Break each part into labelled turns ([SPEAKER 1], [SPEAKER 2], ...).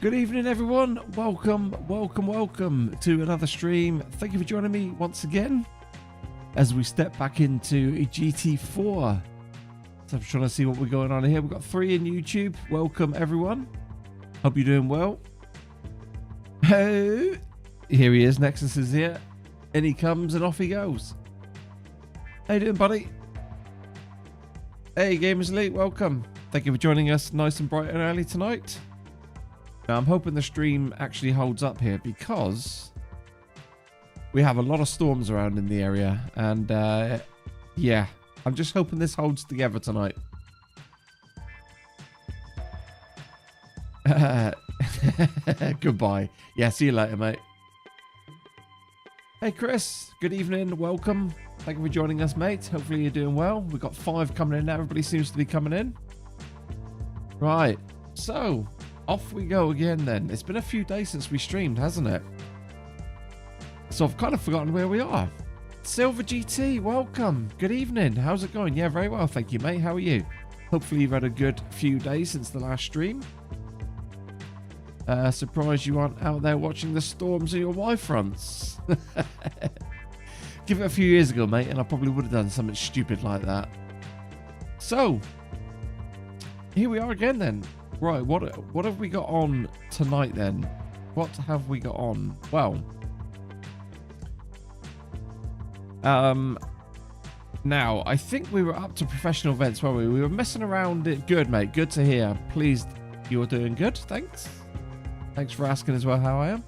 [SPEAKER 1] Good evening, everyone. Welcome to another stream. Thank you for joining me once again as we step back into a GT4. So I'm trying to see what we're going on here. We've got 3 in YouTube. Welcome, everyone. Hope you're doing well. Oh, here he is. Nexus is here. In he comes and off he goes. How you doing, buddy? Hey, Gamers Elite. Welcome. Thank you for joining us nice and bright and early tonight. Now, I'm hoping the stream actually holds up here because we have a lot of storms around in the area, and yeah, I'm just hoping this holds together tonight. Goodbye. Yeah, see you later, mate. Hey, Chris. Good evening. Welcome. Thank you for joining us, mate. Hopefully you're doing well. We've got 5 coming in now. Everybody seems to be coming in. Right. So, off we go again then. It's been a few days since we streamed, hasn't it? So I've kind of forgotten where we are. Silver GT, welcome. Good evening. How's it going? Yeah, very well, thank you, mate. How are you? Hopefully you've had a good few days since the last stream. Surprised you aren't out there watching the storms of your Y-fronts. Give it a few years ago, mate, and I probably would have done something stupid like that. So, here we are again then. Right, what have we got on tonight then? What have we got on? Well, now I think we were up to professional events, weren't we? We were messing around it. Good, mate. Good to hear. Pleased you're doing good. Thanks. Thanks for asking as well how I am.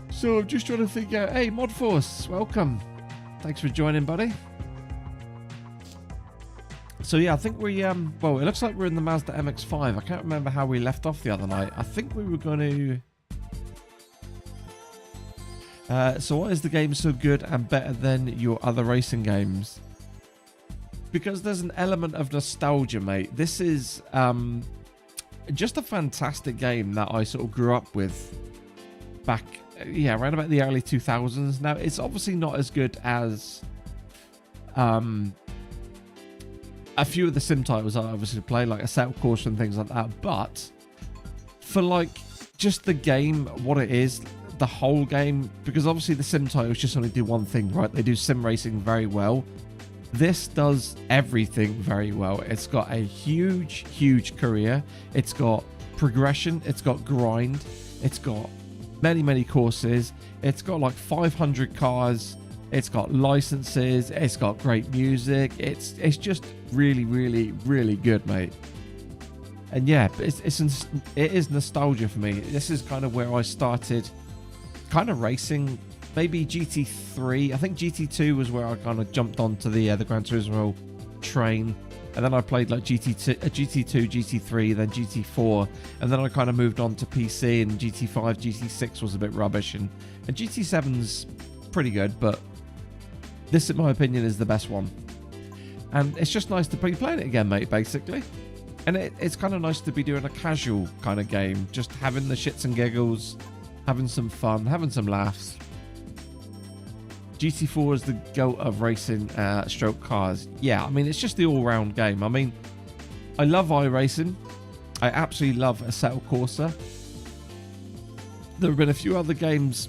[SPEAKER 1] So I'm just trying to think out. Hey, Modforce, welcome. Thanks for joining, buddy. So yeah, I think we, well, it looks like we're in the Mazda MX-5. I can't remember how we left off the other night. I think we were going to... so why is the game so good and better than your other racing games? Because there's an element of nostalgia, mate. This is just a fantastic game that I sort of grew up with back, yeah, around about the early 2000s. Now, it's obviously not as good as... a few of the sim titles I obviously play, like a Set Course and things like that, but for like just the game, what it is, the whole game, because obviously the sim titles just only do one thing, right? They do sim racing very well. This does everything very well. It's got a huge career. It's got progression. It's got grind. It's got many courses. It's got like 500 cars. It's got licenses. It's got great music. It's just really good, mate. And yeah, it is nostalgia for me. This is kind of where I started kind of racing. Maybe GT3. I think GT2 was where I kind of jumped onto the Gran Turismo train. And then I played like GT2, GT3, then GT4. And then I kind of moved on to PC, and GT5, GT6 was a bit rubbish. And GT7's pretty good, but this, in my opinion, is the best one. And it's just nice to be playing it again, mate, basically. And it's kind of nice to be doing a casual kind of game. Just having the shits and giggles, having some fun, having some laughs. GT4 is the goat of racing stroke cars. Yeah, I mean, it's just the all-round game. I mean, I love iRacing. I absolutely love Assetto Corsa. There have been a few other games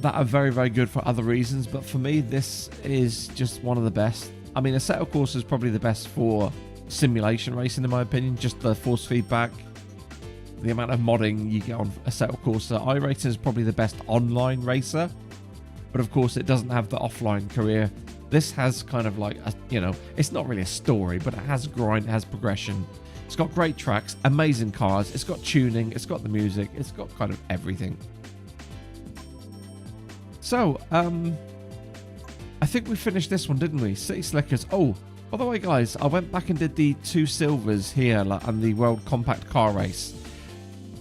[SPEAKER 1] that are very good for other reasons, but for me, this is just one of the best. I mean, Assetto Corsa is probably the best for simulation racing, in my opinion. Just the force feedback, the amount of modding you get on Assetto Corsa. iRacing is probably the best online racer, but of course, it doesn't have the offline career. This has kind of like, a, you know, it's not really a story, but it has grind, it has progression. It's got great tracks, amazing cars, it's got tuning, it's got the music, it's got kind of everything. So, I think we finished this one, didn't we? City Slickers. Oh, by the way, guys, I went back and did the 2 silvers here and the World Compact Car Race,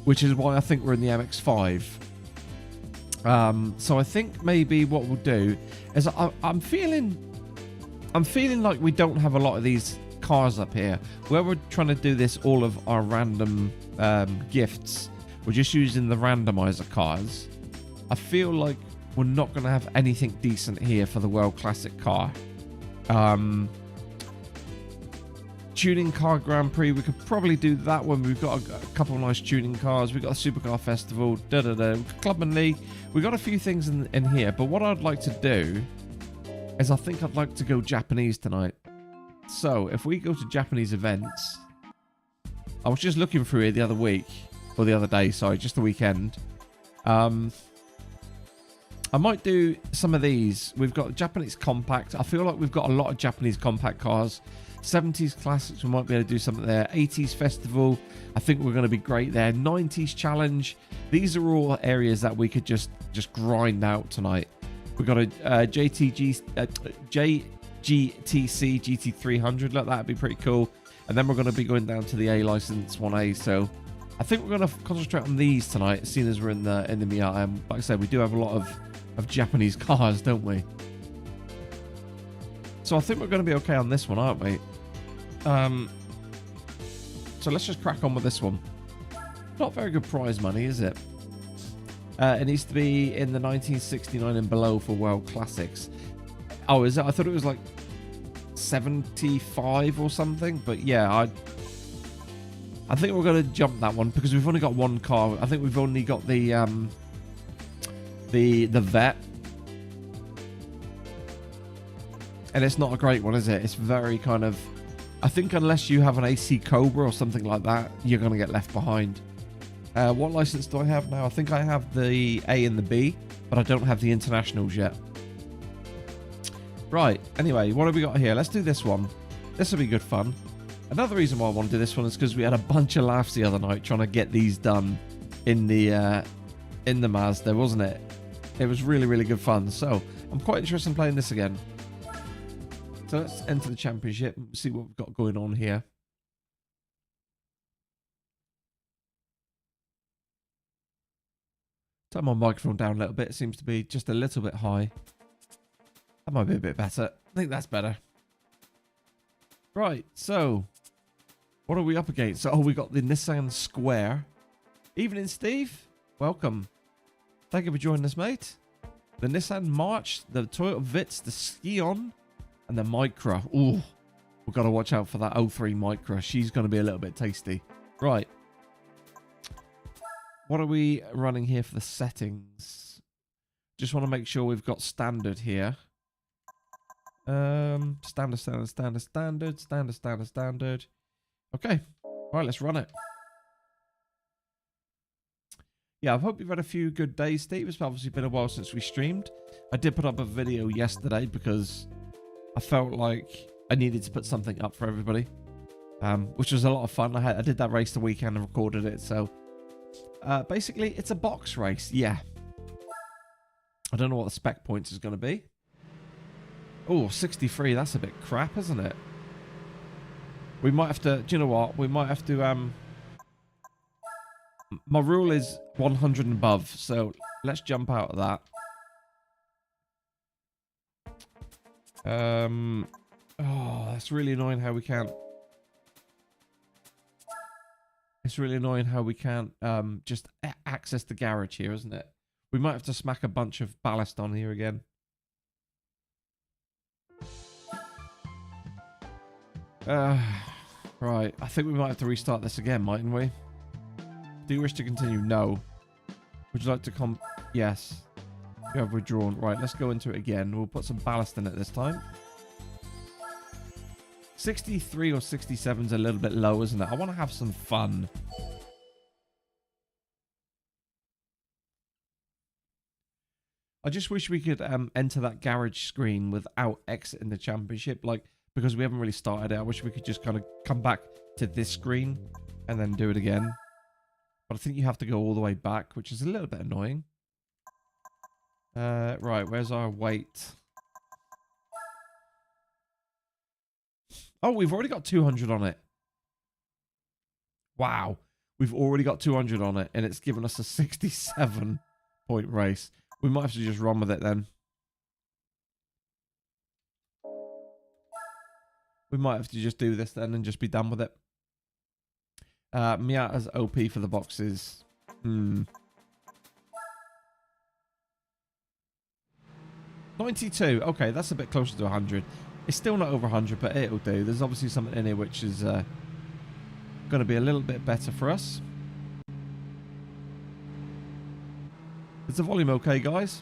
[SPEAKER 1] which is why I think we're in the MX-5. So I think maybe what we'll do is I'm feeling like we don't have a lot of these cars up here. Where we're trying to do this, all of our random gifts, we're just using the randomizer cars. I feel like we're not going to have anything decent here for the World Classic car. Tuning car Grand Prix. We could probably do that one. We've got a couple of nice tuning cars. We've got a supercar festival. Clubman League. We've got a few things in here. But what I'd like to do is I think I'd like to go Japanese tonight. So if we go to Japanese events, I was just looking through here the other week, or the other day, sorry, just the weekend. I might do some of these. We've got Japanese compact. I feel like we've got a lot of Japanese compact cars. 70s classics, we might be able to do something there. 80s festival, I think we're going to be great there. 90s challenge. These are all areas that we could just grind out tonight. We've got a JGTC GT300. Look, that'd be pretty cool. And then we're going to be going down to the A license 1A. So I think we're going to concentrate on these tonight, seeing as we're in the Miata. Like I said, we do have a lot of Japanese cars, don't we? So I think we're going to be okay on this one, aren't we? So let's just crack on with this one. Not very good prize money, is it? It needs to be in the 1969 and below for World Classics. Oh, is it? I thought it was like 75 or something. But yeah, I think we're going to jump that one because we've only got one car. I think we've only got the Vet. And it's not a great one, is it? It's very kind of... I think unless you have an AC Cobra or something like that, you're going to get left behind. What license do I have now? I think I have the A and the B, but I don't have the internationals yet. Right. Anyway, what have we got here? Let's do this one. This will be good fun. Another reason why I want to do this one is because we had a bunch of laughs the other night trying to get these done in the Mazda, wasn't it? It was really, really good fun. So I'm quite interested in playing this again. So let's enter the championship and see what we've got going on here. Turn my microphone down a little bit. It seems to be just a little bit high. That might be a bit better. I think that's better. Right, so what are we up against? Oh, we got the Nissan Square. Evening, Steve. Welcome. Thank you for joining us, mate. The Nissan March, the Toyota Vitz, the Scion, and the Micra. Ooh, we've got to watch out for that 03 Micra. She's going to be a little bit tasty. Right. What are we running here for the settings? Just want to make sure we've got standard here. Standard. Okay. All right, let's run it. Yeah, I hope you've had a few good days, Steve. It's obviously been a while since we streamed. I did put up a video yesterday because I felt like I needed to put something up for everybody, which was a lot of fun. I did that race the weekend and recorded it. So basically, it's a box race. Yeah. I don't know what the spec points is going to be. Oh, 63. That's a bit crap, isn't it? We might have to... Do you know what? We might have to... My rule is 100 and above, so let's jump out of that. Oh, that's really annoying how we can't... It's really annoying how we can't just access the garage here, isn't it? We might have to smack a bunch of ballast on here again. Right, I think we might have to restart this again, mightn't we? Do you wish to continue? No. Would you like to Yes. You have withdrawn. Right, let's go into it again. We'll put some ballast in it this time. 63 or 67 is a little bit low, isn't it? I want to have some fun. I just wish we could enter that garage screen without exiting the championship, like, because we haven't really started it. I wish we could just kind of come back to this screen and then do it again. But I think you have to go all the way back, which is a little bit annoying. Right, where's our weight? Oh, we've already got 200 on it. Wow. We've already got 200 on it, and it's given us a 67-point race. We might have to just run with it then. We might have to just do this then and just be done with it. Miata's OP for the boxes. 92. Okay, that's a bit closer to 100. It's still not over 100, but it'll do. There's obviously something in here which is going to be a little bit better for us. Is the volume okay, guys?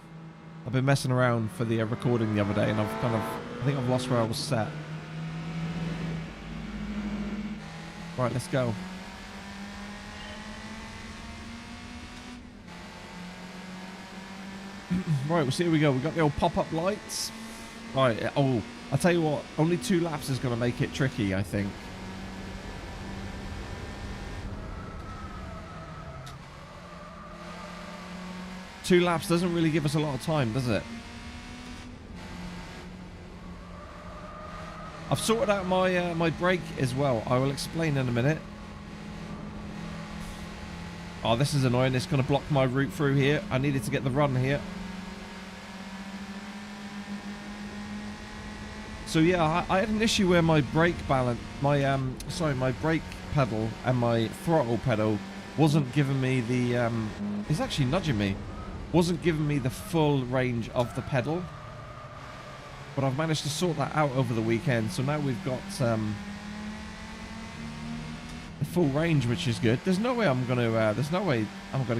[SPEAKER 1] I've been messing around for the recording the other day, and I think I've lost where I was set. Right, let's go. Right, well, see, here we go. We've got the old pop-up lights. Right, oh, I'll tell you what, only 2 laps is going to make it tricky, I think. Two laps doesn't really give us a lot of time, does it? I've sorted out my my brake as well. I will explain in a minute. Oh, this is annoying. It's going to block my route through here. I needed to get the run here. So yeah, I had an issue where my brake balance, my brake pedal and my throttle pedal wasn't giving me the, it's actually nudging me, wasn't giving me the full range of the pedal. But I've managed to sort that out over the weekend, so now we've got the full range, which is good. There's no way I'm gonna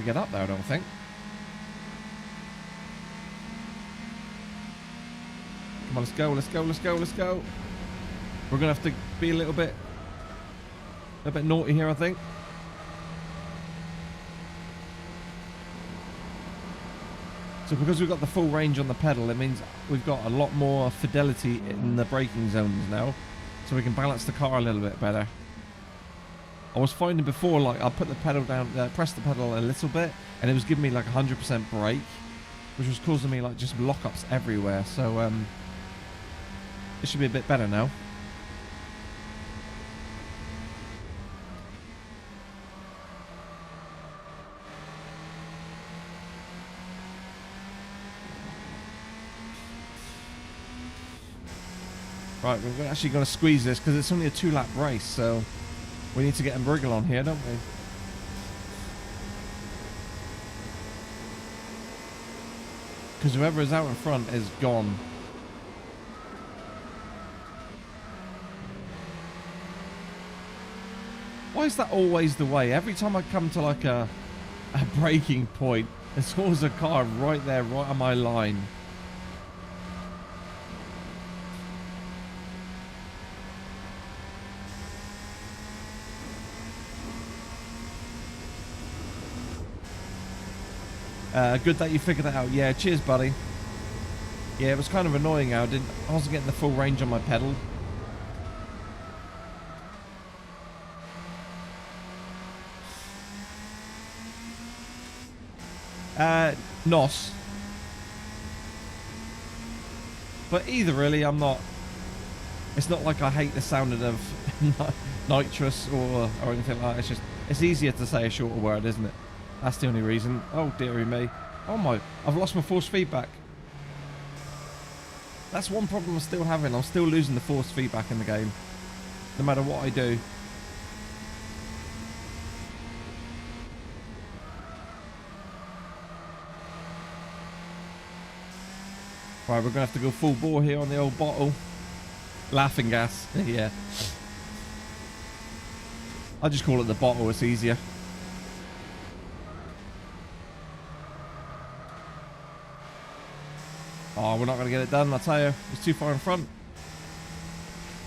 [SPEAKER 1] get up there, I don't think. Come on, let's go, let's go, let's go, let's go. We're gonna have to be a little bit naughty here, I think. So because we've got the full range on the pedal, it means we've got a lot more fidelity in the braking zones now, so we can balance the car a little bit better. I was finding before, like, I'll put the pedal down, press the pedal a little bit, and it was giving me like 100% brake, which was causing me like just lockups everywhere. So it should be a bit better now. Right, we're actually going to squeeze this because it's only a 2-lap race, so we need to get a wriggle on here, don't we? Because whoever is out in front is gone. Why is that always the way? Every time I come to like a braking point, there's always a car right there, right on my line. Good that you figured that out. Yeah, cheers, buddy. Yeah, it was kind of annoying. I wasn't getting the full range on my pedal. NOS. But either really, I'm not. It's not like I hate the sounding of nitrous or anything like that. It's just, it's easier to say a shorter word, isn't it? That's the only reason. Oh, dearie me. Oh my, I've lost my force feedback. That's one problem I'm still having. I'm still losing the force feedback in the game, no matter what I do. Right, we're going to have to go full bore here on the old bottle. Laughing gas. Yeah. I just call it the bottle, it's easier. Oh, we're not going to get it done, I tell you. It's too far in front.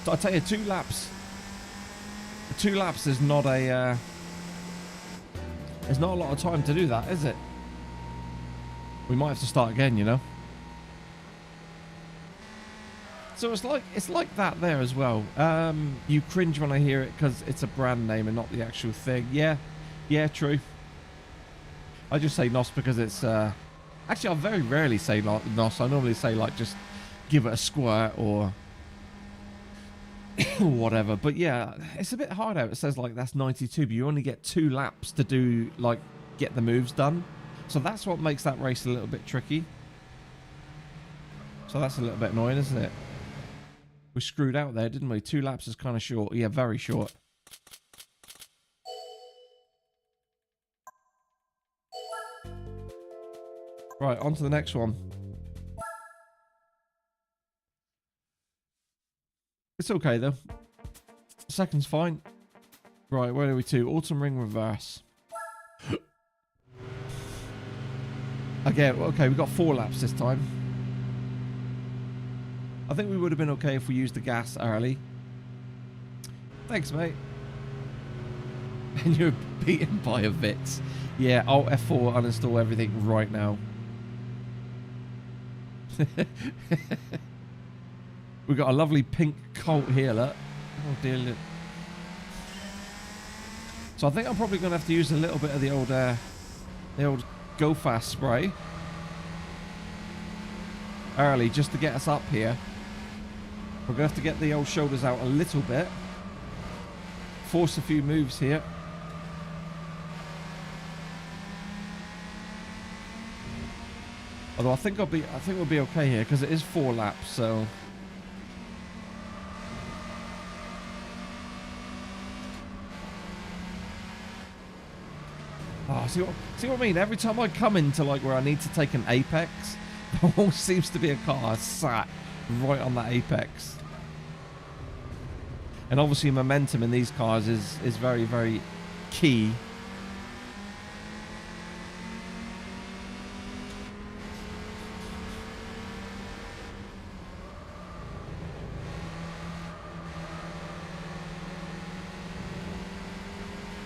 [SPEAKER 1] So I tell you, 2 laps. 2 laps is not a... there's not a lot of time to do that, is it? We might have to start again, you know. So it's like that there as well. You cringe when I hear it because it's a brand name and not the actual thing. Yeah, true. I just say NOS because it's... Actually, I very rarely say NOS. I normally say, like, just give it a squirt or whatever. But yeah, it's a bit hard out. It says, like, that's 92, but you only get 2 laps to do, like, get the moves done. So that's what makes that race a little bit tricky. So that's a little bit annoying, isn't it? We screwed out there, didn't we? 2 laps is kind of short. Yeah, very short. Right, on to the next one. It's okay, though. Second's fine. Right, where are we to? Autumn ring reverse. Again, okay, we got 4 laps this time. I think we would have been okay if we used the gas early. Thanks, mate. And you're beaten by a Vitz. Yeah, Alt F4, uninstall everything right now. We got a lovely pink Colt here, look. Oh dear, look. So I think I'm probably going to have to use a little bit of the old Go Fast spray early just to get us up here. We're going to have to get the old shoulders out a little bit. Force a few moves here. Although I think we'll be okay here because it is 4 laps, so. Oh, see what I mean? Every time I come into like where I need to take an apex, there always seems to be a car sat right on that apex. And obviously momentum in these cars is very, very key.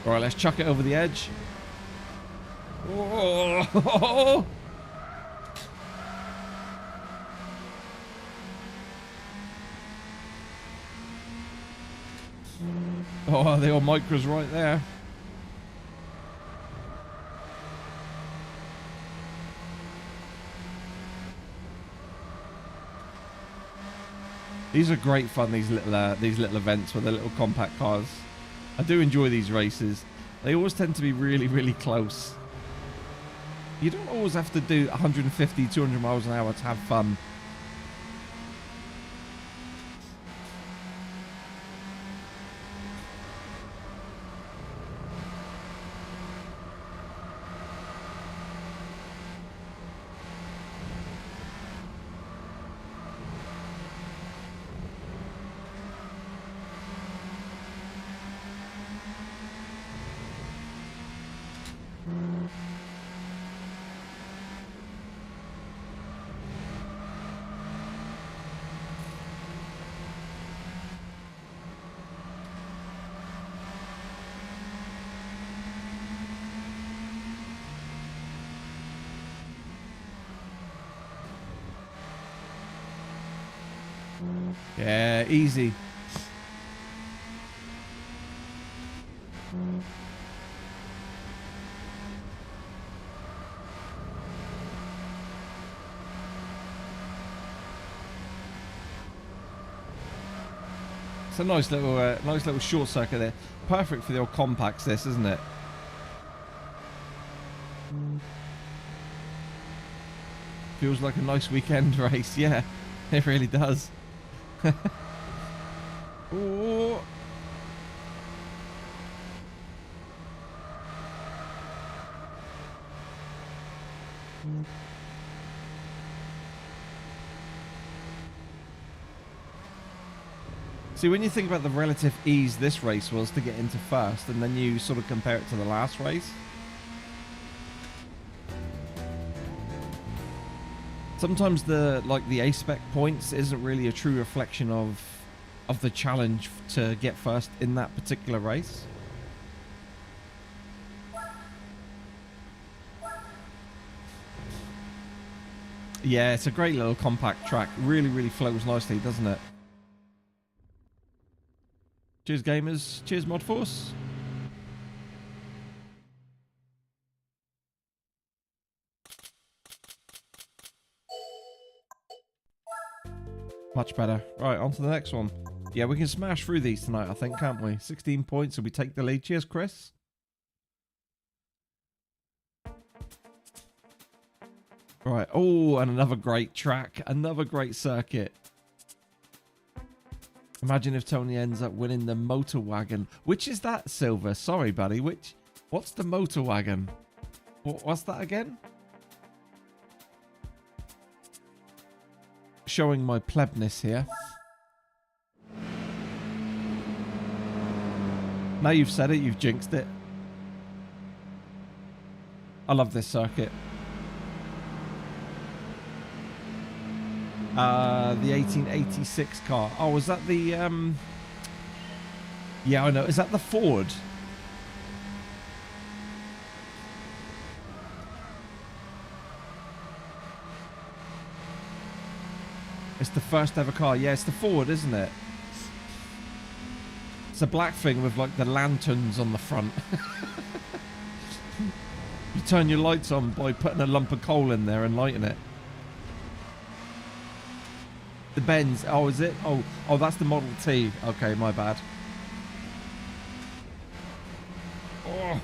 [SPEAKER 1] All right, let's chuck it over the edge. Oh! Oh, the old micros right there. These are great fun. These little events with the little compact cars. I do enjoy these races. They always tend to be really, really close. You don't always have to do 150, 200 miles an hour to have fun. Yeah, easy. It's a nice little short circuit there. Perfect for the old compacts, this, isn't it? Feels like a nice weekend race. Yeah, it really does. Oh. See, when you think about the relative ease this race was to get into first, and then you sort of compare it to the last race, sometimes the A-spec points isn't really a true reflection of the challenge to get first in that particular race. Yeah, it's a great little compact track. Really, really flows nicely, doesn't it? Cheers, gamers. Cheers, Modforce. Much better. Right, on to the next one. Yeah, we can smash through these tonight, I think, can't we? 16 points, and we take the lead. Cheers, Chris. Right. Oh, and another great track. Another great circuit. Imagine if Tony ends up winning the motor wagon. Which is that, Silver? Sorry, buddy. What's the motor wagon? What's that again? Showing my plebness here. Now you've said it, you've jinxed it. I love this circuit. The 1886 car. Oh, is that the... Yeah, I know. Is that the Ford? It's the first ever car. Yeah, it's the Ford, isn't it? It's a black thing with like the lanterns on the front. You turn your lights on by putting a lump of coal in there and lighting it. The Benz. Oh, is it? Oh, that's the Model T. Okay, my bad. Oh.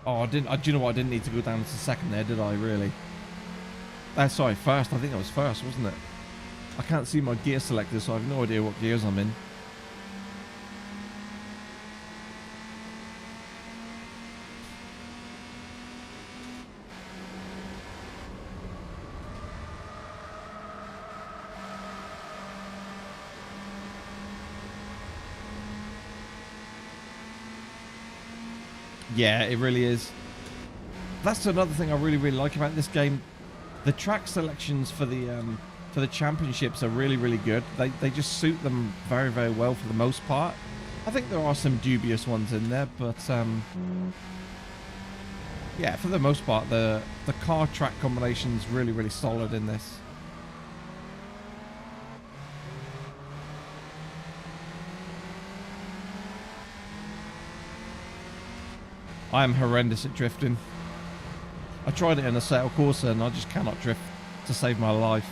[SPEAKER 1] Oh, I didn't. Do you know what? I didn't need to go down to second there, did I? Really? Sorry, first. I think that was first, wasn't it? I can't see my gear selector, so I have no idea what gears I'm in. Yeah, it really is. That's another thing I really like about this game. The track selections for the championships are really good. They just suit them very well for the most part. I think there are some dubious ones in there, but yeah, for the most part, the car track combination's really solid in this. I am horrendous at drifting. I tried it in a Assetto Corsa and I just cannot drift to save my life.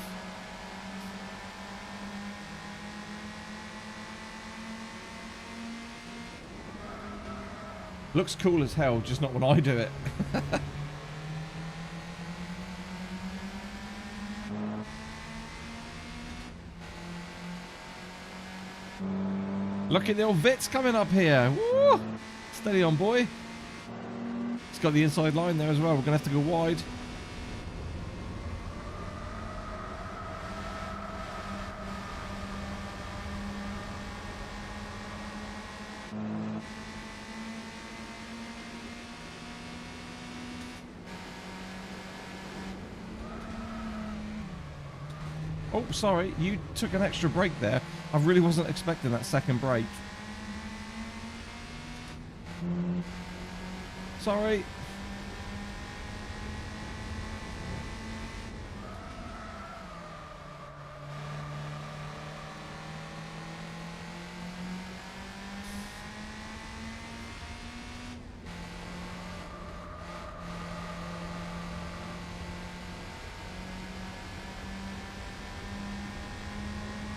[SPEAKER 1] Looks cool as hell, just not when I do it. Look at the old Vitz coming up here. Woo! Steady on, boy. It's got the inside line there as well. We're going to have to go wide. Oh, sorry. You took an extra brake there. I really wasn't expecting that second brake. Sorry.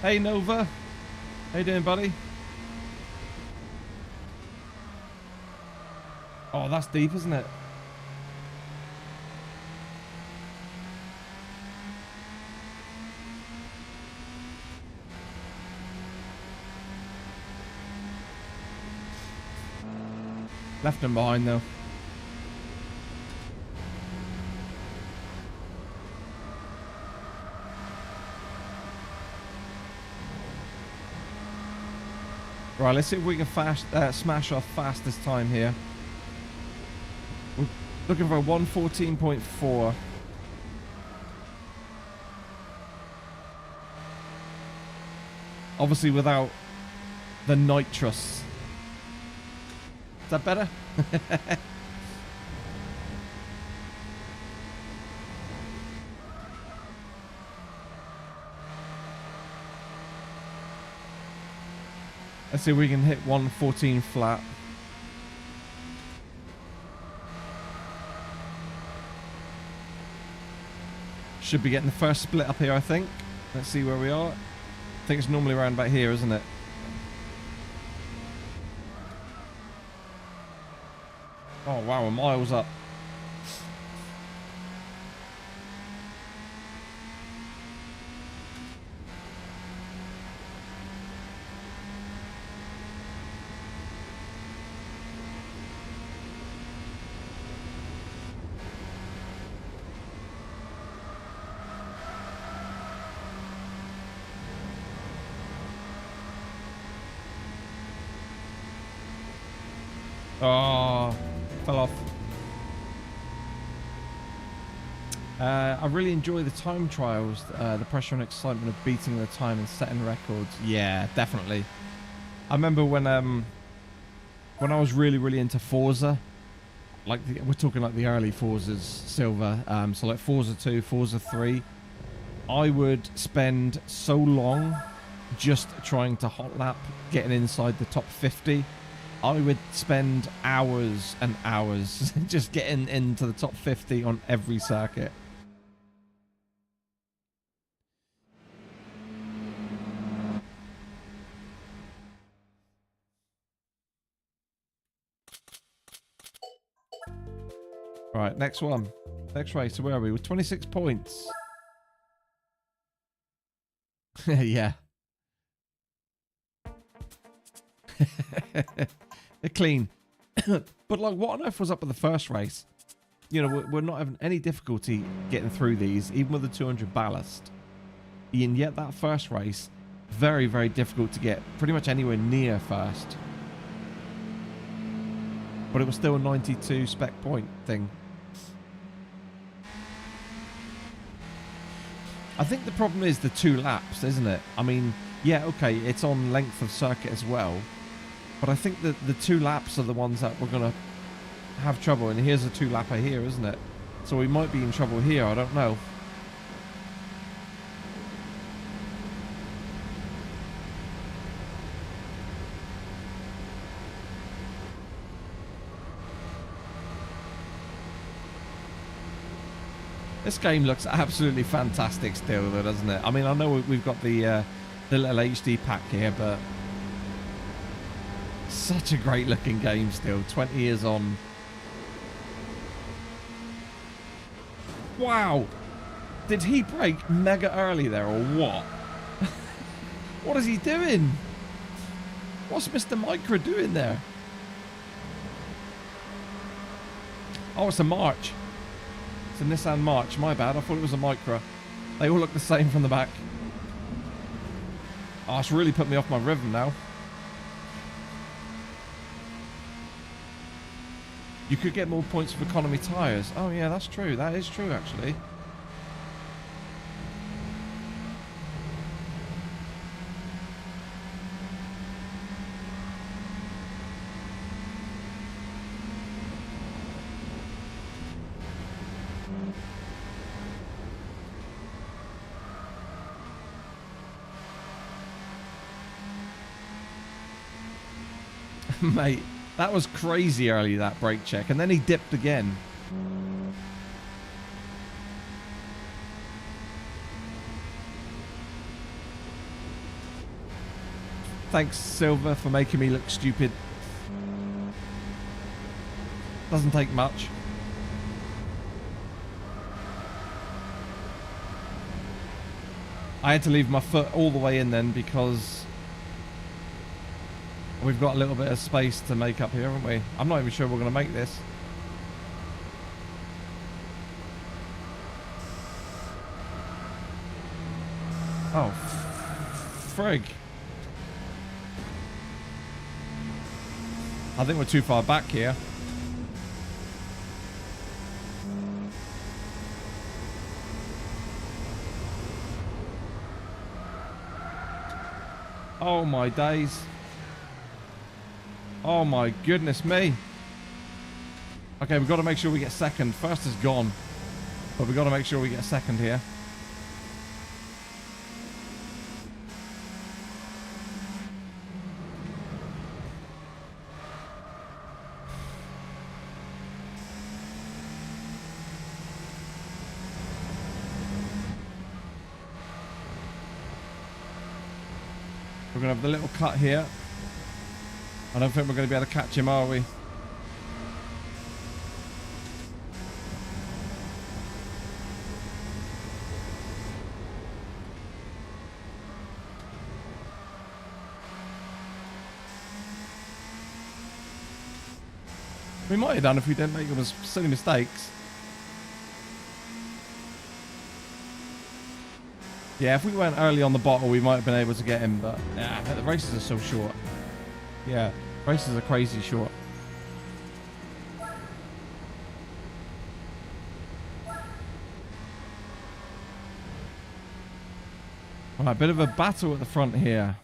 [SPEAKER 1] Hey Nova, how you doing, buddy? Oh, that's deep, isn't it? Left him behind though. Right, let's see if we can smash our fastest time here. We're looking for a 114.4. Obviously without the nitrous. Is that better? Let's see if we can hit 114 flat. Should be getting the first split up here, I think. Let's see where we are. I think it's normally around about here, isn't it? Oh wow, we're miles up. Oh, fell off. I really enjoy the time trials, the pressure and excitement of beating the time and setting records. Yeah, definitely. I remember when I was really into Forza, like we're talking like the early Forzas, Silver, so like Forza 2, Forza 3, I would spend so long just trying to hot lap, getting inside the top 50. I would spend hours and hours just getting into the top 50 on every circuit. Right, next one. Next race. So where are we? We're 26 points. Yeah. They're clean. But like, what on earth was up with the first race? You know, we're not having any difficulty getting through these, even with the 200 ballast. And yet that first race, very, very difficult to get pretty much anywhere near first. But it was still a 92 spec point thing. I think the problem is the 2 laps, isn't it? I mean, yeah, okay, it's on length of circuit as well. But I think that the 2 laps are the ones that we're going to have trouble. And here's a 2-lapper here, isn't it? So we might be in trouble here, I don't know. This game looks absolutely fantastic still, though, doesn't it? I mean, I know we've got the little HD pack here, but such a great looking game still, 20 years on. Wow! Did he brake mega early there, or what? What is he doing? What's Mr. Micra doing there? Oh, it's a March. It's a Nissan March, my bad. I thought it was a Micra. They all look the same from the back. Oh, it's really put me off my rhythm now. You could get more points with economy tyres. Oh yeah, that's true. That is true, actually. Mate, that was crazy early, that brake check, and then he dipped again. Thanks, Silver, for making me look stupid. Doesn't take much. I had to leave my foot all the way in then because we've got a little bit of space to make up here, haven't we? I'm not even sure we're going to make this. Oh, frig. I think we're too far back here. Oh my days. Oh my goodness me. Okay, we've got to make sure we get second. First is gone. But we've got to make sure we get second here. We're going to have the little cut here. I don't think we're going to be able to catch him, are we? We might have done if we didn't make all those silly mistakes. Yeah, if we went early on the bottle, we might have been able to get him, but yeah, the races are so short. Yeah, races are crazy short. All right, bit of a battle at the front here.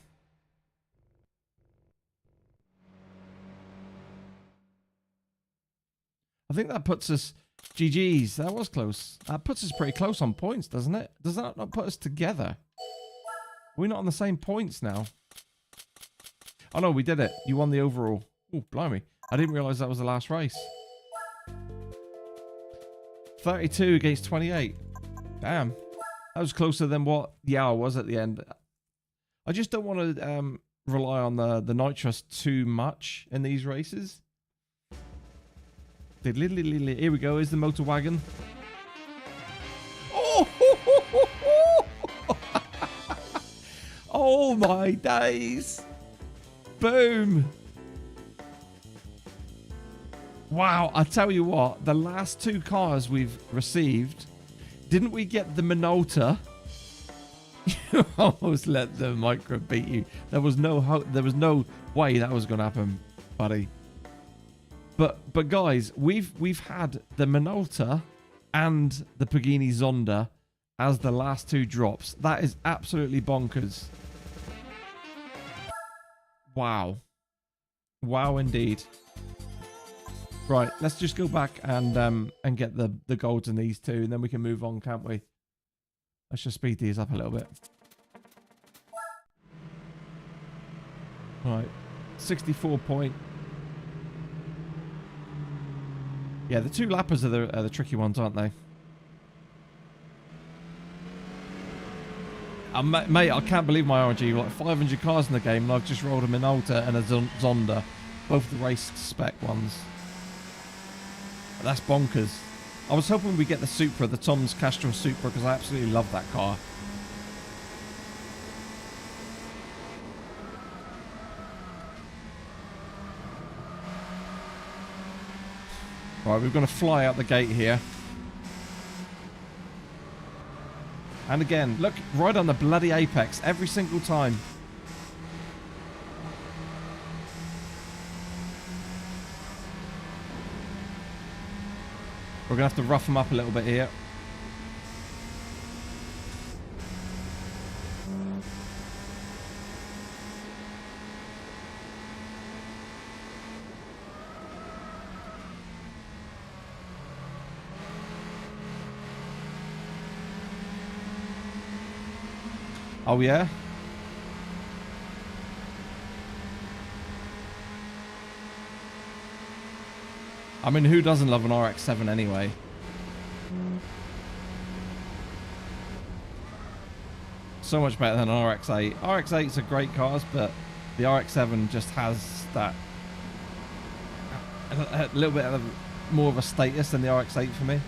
[SPEAKER 1] I think that puts us... GG's, that was close. That puts us pretty close on points, doesn't it? Does that not put us together? We're not on the same points now. Oh no, we did it. You won the overall. Oh, blimey. I didn't realise that was the last race. 32 against 28. Damn. That was closer than what Yao was at the end. I just don't want to rely on the nitrous too much in these races. Here we go. Here's the motor wagon. Oh, oh my days. Boom. Wow, I tell you what, the last two cars we've received, didn't we get the Minolta? You almost let the micro beat you. There was no way that was going to happen, buddy. But guys, we've had the Minolta and the Pagani Zonda as the last two drops. That is absolutely bonkers. Wow. Wow indeed. Right, let's just go back and get the golds in these two, and then we can move on, can't we? Let's just speed these up a little bit. Right, 64 point. Yeah, the two lappers are the tricky ones, aren't they? Mate, I can't believe my RNG. Like 500 cars in the game, and I've just rolled a Minolta and a Zonda, both the race spec ones. That's bonkers. I was hoping we'd get the Supra, the Tom's Castrol Supra, because I absolutely love that car. Right, we're going to fly out the gate here. And again, look, right on the bloody apex every single time. We're going to have to rough them up a little bit here. Oh, yeah? I mean, who doesn't love an RX-7 anyway? So much better than an RX-8. RX-8s are great cars, but the RX-7 just has that a little bit of more of a status than the RX-8 for me.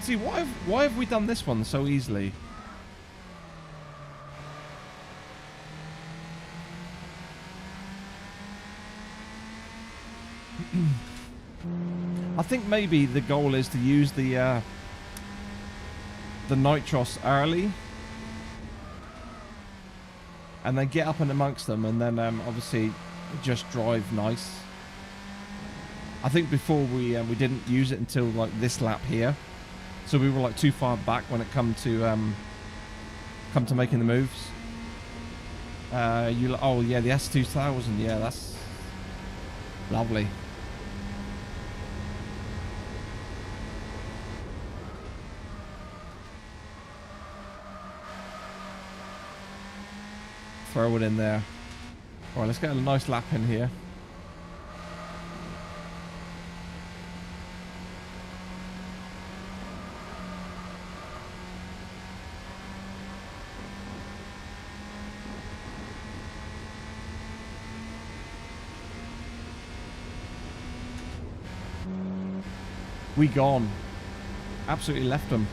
[SPEAKER 1] See, why have we done this one so easily? I think maybe the goal is to use the nitros early and then get up and amongst them, and then obviously just drive nice. I think before we didn't use it until like this lap here, so we were like too far back when it come to making the moves. Oh yeah, the S2000, yeah, that's lovely. Throw it in there. All right, let's get a nice lap in here. We gone. Absolutely left them.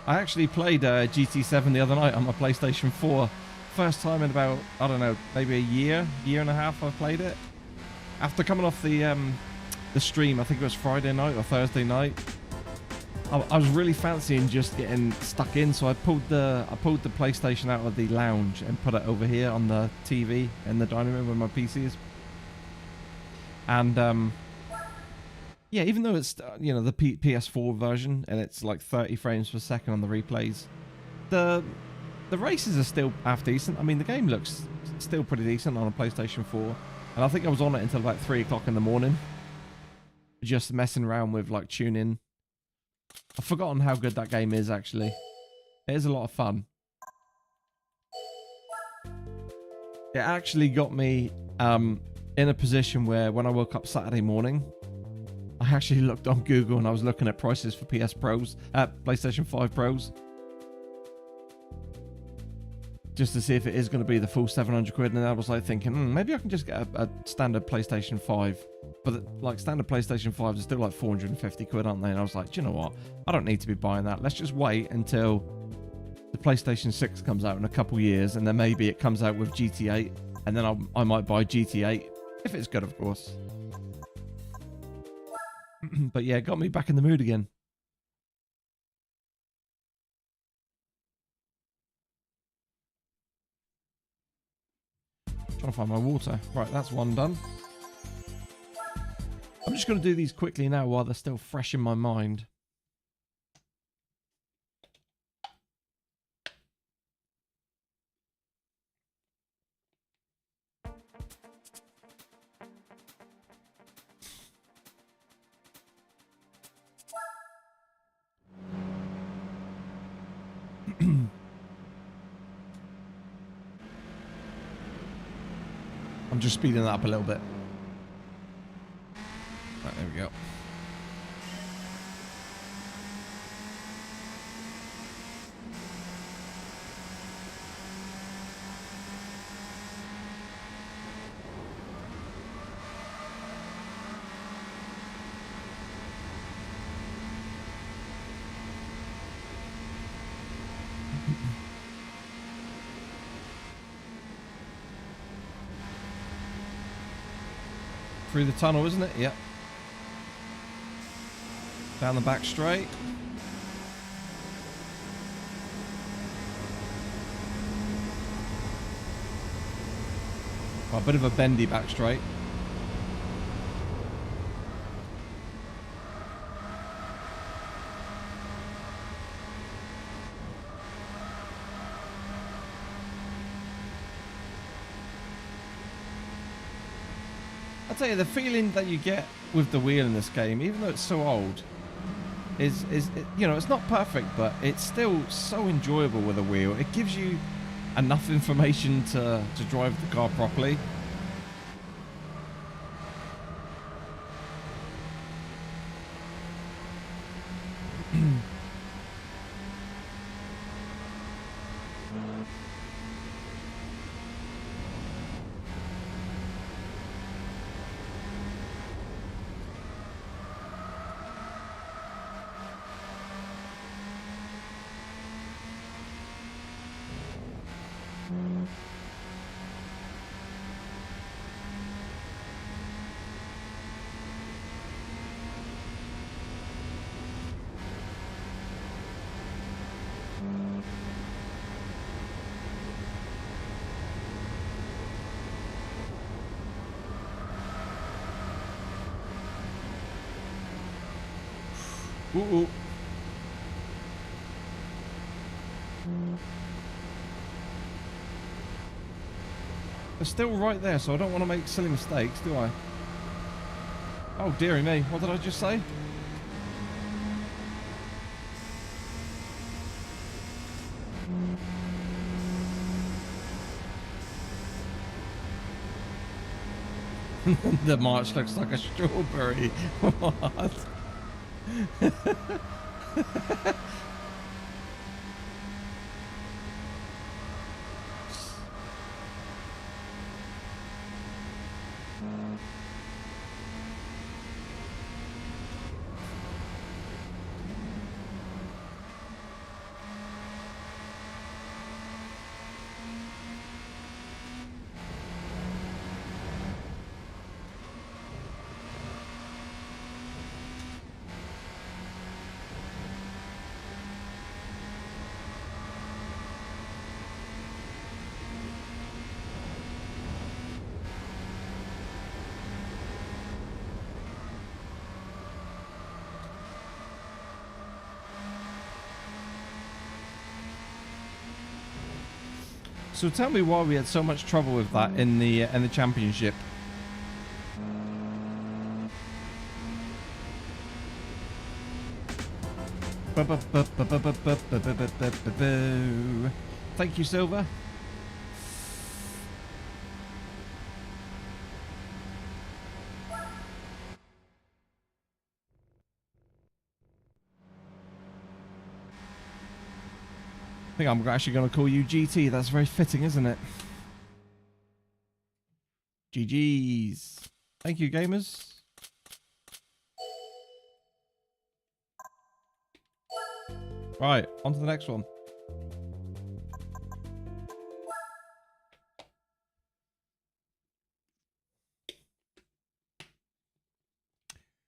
[SPEAKER 1] I actually played GT7 the other night on my PlayStation 4. First time in about, I don't know, maybe a year and a half I've played it. After coming off the stream, I think it was Friday night or Thursday night, I was really fancying just getting stuck in, so I pulled the PlayStation out of the lounge and put it over here on the TV in the dining room where my PC is. And yeah, even though it's the PS4 version and it's like 30 frames per second on the replays, the races are still half decent. I mean, the game looks still pretty decent on a PlayStation 4, and I think I was on it until about 3 o'clock in the morning, just messing around with like tuning. I've forgotten how good that game is, actually. It is a lot of fun. It actually got me in a position where when I woke up Saturday morning, I actually looked on Google and I was looking at prices for PlayStation 5 Pros. Just to see if it is going to be the full 700 quid. And I was like thinking, maybe I can just get a standard PlayStation 5. But like standard PlayStation 5s are still like 450 quid, aren't they? And I was like, do you know what? I don't need to be buying that. Let's just wait until the PlayStation 6 comes out in a couple years. And then maybe it comes out with GT8. And then I might buy GT8. If it's good, of course. But yeah, it got me back in the mood again. Trying to find my water. Right, that's one done. I'm just going to do these quickly now while they're still fresh in my mind. I'm just speeding that up a little bit. Right, there we go. Through the tunnel, isn't it? Yep. Down the back straight. Well, a bit of a bendy back straight. I'll tell you, the feeling that you get with the wheel in this game, even though it's so old, is it's not perfect, but it's still so enjoyable with a wheel. It gives you enough information to drive the car properly. Ooh. They're still right there, so I don't want to make silly mistakes, do I? Oh, dearie me. What did I just say? The march looks like a strawberry. What? So tell me why we had so much trouble with that in the championship. Thank you, Silver. I think I'm actually going to call you GT. That's very fitting, isn't it? GG's. Thank you, gamers. Right, on to the next one.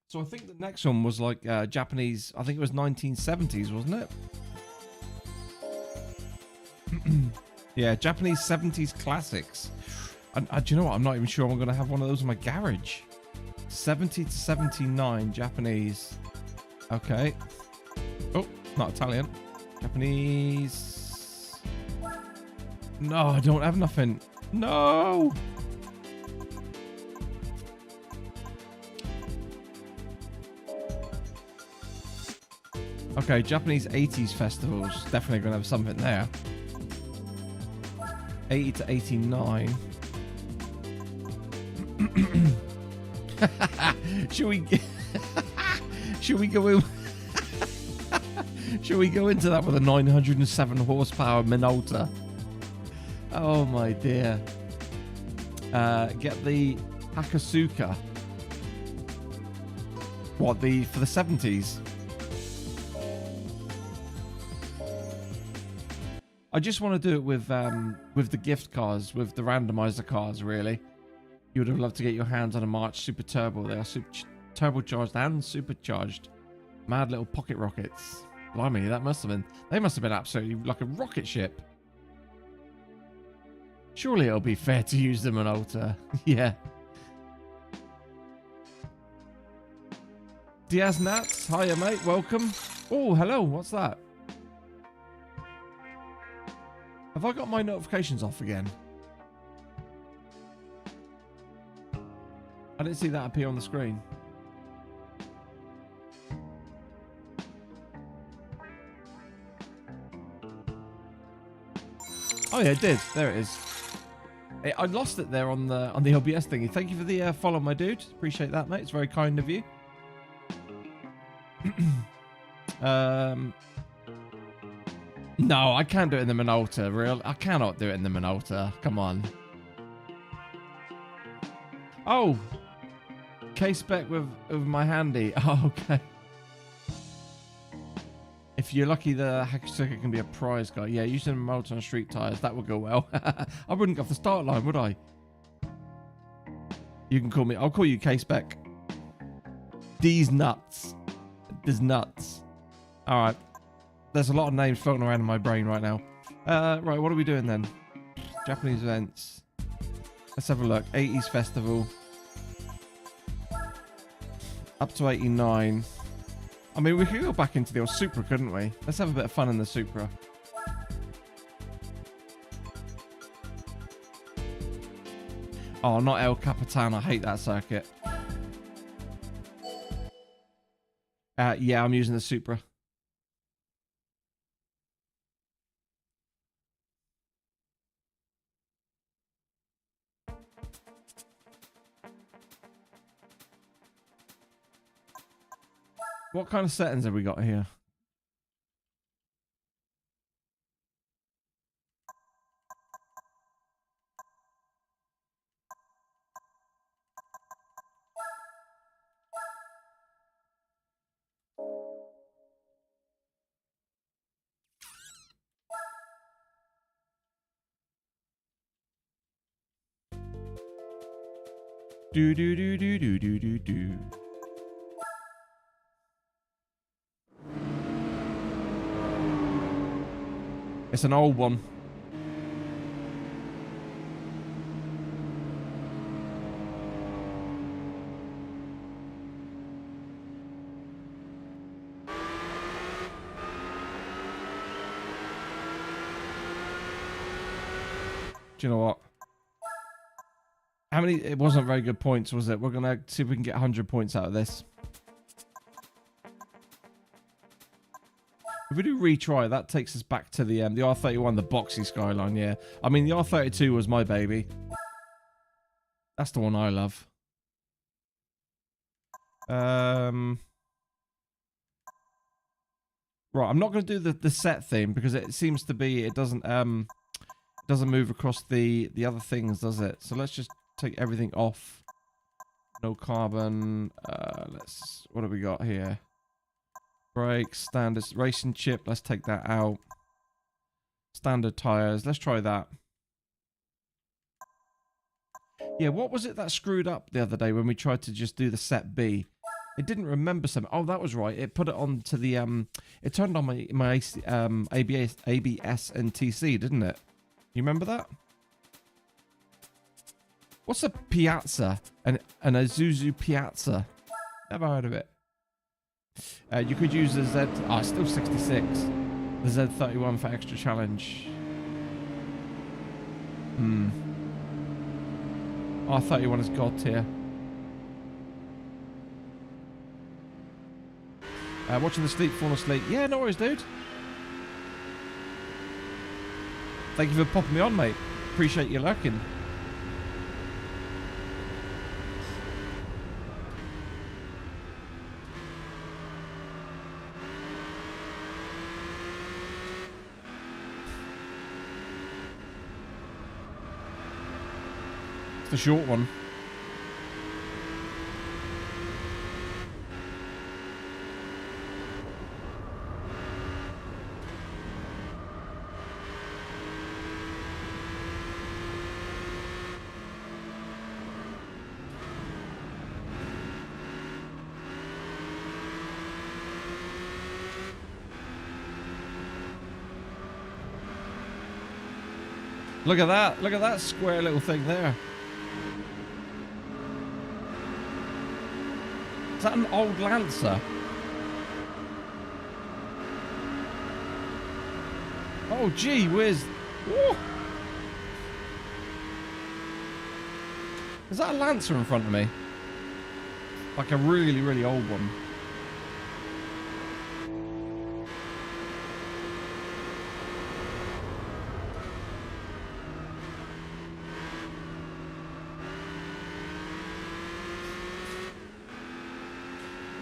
[SPEAKER 1] So I think the next one was like Japanese, I think it was 1970s, wasn't it? Yeah, Japanese 70s classics. And do you know what? I'm not even sure I'm going to have one of those in my garage. 70 to 79 Japanese. Okay. Oh, not Italian. Japanese. No, I don't have nothing. No. Okay, Japanese 80s festivals. Definitely going to have something there. 80 to 89. Should we go in? Should we go into that with a 907 horsepower Minolta? Oh my dear. Get the Hakasuka. What, for the 70s? I just want to do it with the gift cars, with the randomizer cars, really. You would have loved to get your hands on a March Super Turbo. They are turbocharged and supercharged. Mad little pocket rockets. Blimey, that must have been... They must have been absolutely like a rocket ship. Surely it'll be fair to use them on Alta. Yeah. Diaz Nats, hiya mate, welcome. Oh, hello, what's that? Have I got my notifications off again? I didn't see that appear on the screen. Oh yeah, it did. There it is. I lost it there on the OBS thingy. Thank you for the follow, my dude. Appreciate that, mate. It's very kind of you. No, I can't do it in the Minolta, real. I cannot do it in the Minolta. Come on. Oh, K-Spec with my handy. Oh, okay. If you're lucky, the Hakasuka can be a prize guy. Yeah, using a Minolta on street tires, that would go well. I wouldn't go off the start line, would I? You can call me. I'll call you K-Spec. These nuts. These nuts. All right. There's a lot of names floating around in my brain right now. Right, what are we doing then? Japanese events. Let's have a look. 80s festival. Up to 89. I mean, we could go back into the old Supra, couldn't we? Let's have a bit of fun in the Supra. Oh, not El Capitan. I hate that circuit. Yeah, I'm using the Supra. What kind of settings have we got here? Do do do do do do do do. It's an old one. Do you know what? How many? It wasn't very good points, was it? We're gonna see if we can get 100 points out of this. If we do retry, that takes us back to the R31, the boxy Skyline. Yeah, I mean the R32 was my baby. That's the one I love. Right, I'm not going to do the set theme because it seems to be it doesn't move across the other things, does it? So let's just take everything off. No carbon. What have we got here? Brakes, standard racing chip. Let's take that out. Standard tires. Let's try that. Yeah, what was it that screwed up the other day when we tried to just do the set B? It didn't remember something. Oh, that was right. It put it on to the it turned on my ABS and TC, didn't it? You remember that? What's a Piazza? An Isuzu Piazza? Never heard of it. You could use the Z... Oh, it's still 66. The Z31 for extra challenge. R31 is God tier. Watching the sleep, falling asleep. Yeah, no worries, dude. Thank you for popping me on, mate. Appreciate you lurking. It's the short one. Look at that. Look at that square little thing there. Is that an old Lancer? Oh, gee whiz. Woo. Is that a Lancer in front of me? Like a really, really old one.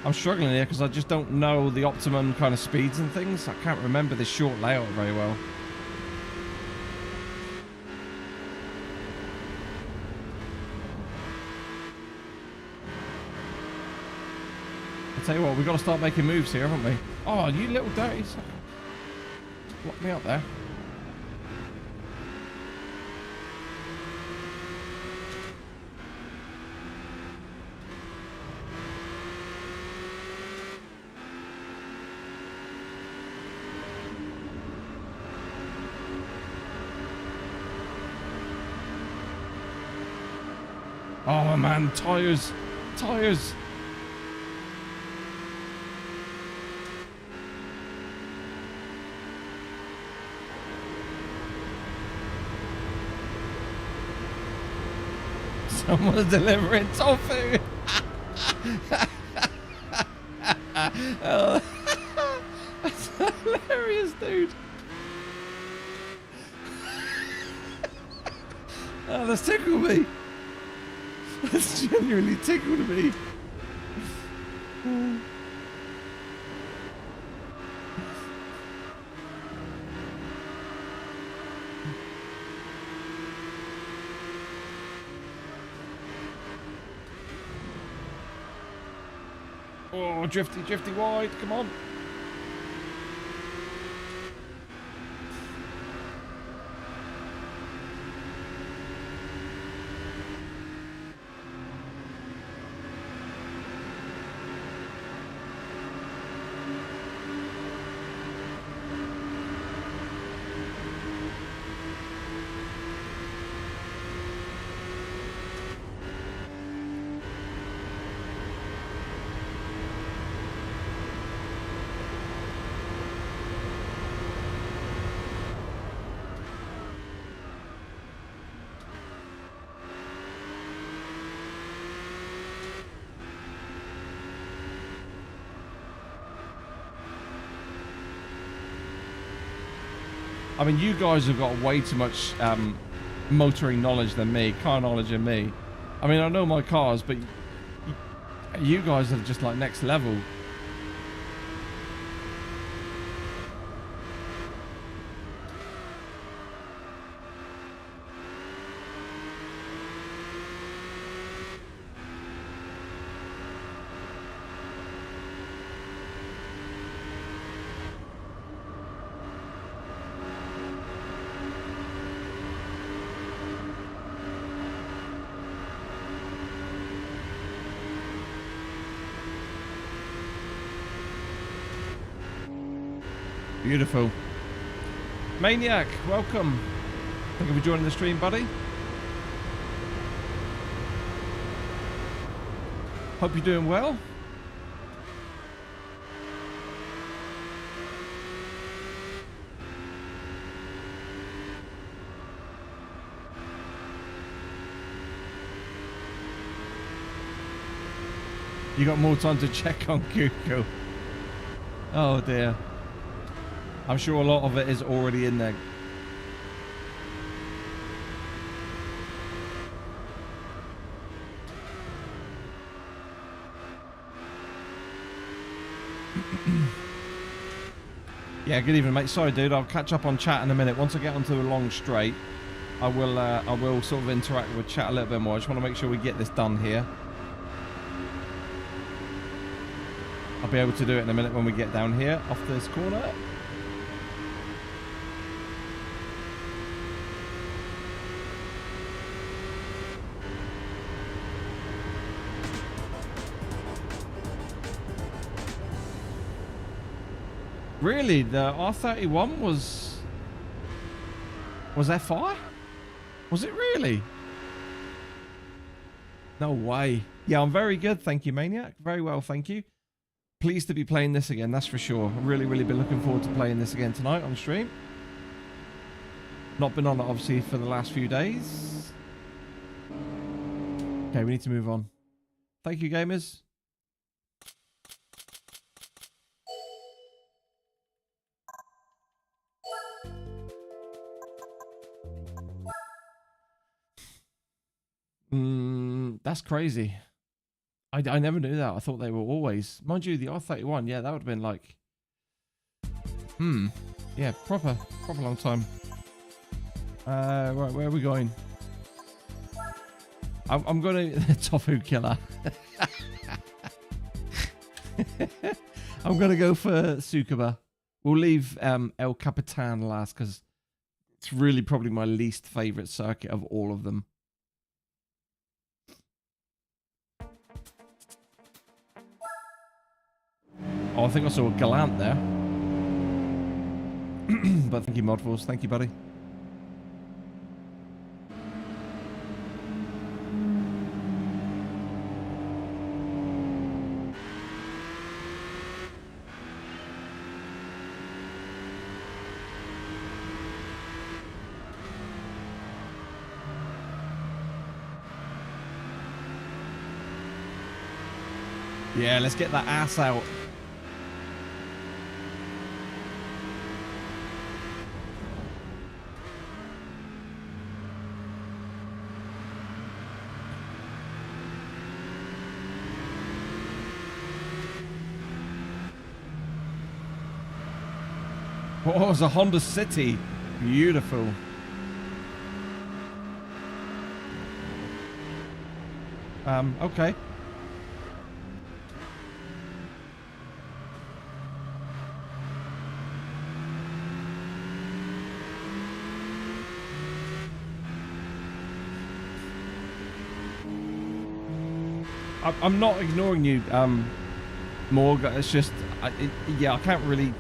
[SPEAKER 1] I'm struggling here because I just don't know the optimum kind of speeds and things. I can't remember this short layout very well. I'll tell you what, we've got to start making moves here, haven't we? Oh, you little dirty sucker. Lock me up there. Oh man, tires, tires. Someone's delivering tofu. Oh, that's hilarious, dude. Oh, that's tickled me. That's genuinely tickled me. Oh, drifty, drifty wide, come on. I mean, you guys have got way too much motoring knowledge than me, car knowledge than me. I mean, I know my cars, but you guys are just like next level. Beautiful. Maniac, welcome. Thank you for joining the stream, buddy. Hope you're doing well. You got more time to check on Google. Oh dear. I'm sure a lot of it is already in there. Yeah, good evening, mate. Sorry, dude. I'll catch up on chat in a minute. Once I get onto a long straight, I will sort of interact with chat a little bit more. I just want to make sure we get this done here. I'll be able to do it in a minute when we get down here off this corner. Really? The R31 was FI? Was it really? No way. Yeah, I'm very good. Thank you, Maniac. Very well, thank you. Pleased to be playing this again, that's for sure. I've really been looking forward to playing this again tonight on stream. Not been on it, obviously, for the last few days. Okay, we need to move on. Thank you, gamers. That's crazy. I never knew that. I thought they were always. Mind you, the R31, yeah, that would have been like... Yeah, proper long time. Right, where are we going? I'm going to... Tofu Killer. I'm going to go for Tsukuba. We'll leave El Capitan last because it's really probably my least favorite circuit of all of them. Oh, I think I saw a Galant there. But thank you, Modforce. Thank you, buddy. Yeah, let's get that ass out. Oh, it's a Honda City. Beautiful. Okay. I'm not ignoring you, Morg. It's just, yeah, I can't really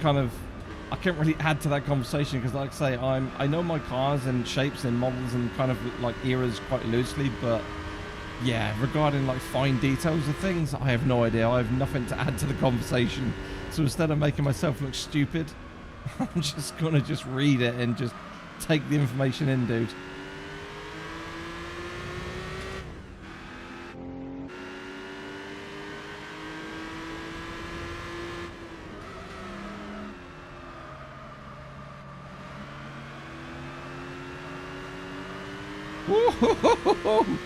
[SPEAKER 1] add to that conversation because, like I say, I know my cars and shapes and models and kind of like eras quite loosely, but yeah, regarding like fine details of things, I have no idea. I have nothing to add to the conversation. So instead of making myself look stupid, I'm just gonna read it and just take the information in, dude. Woo-hoo-hoo-hoo-hoo.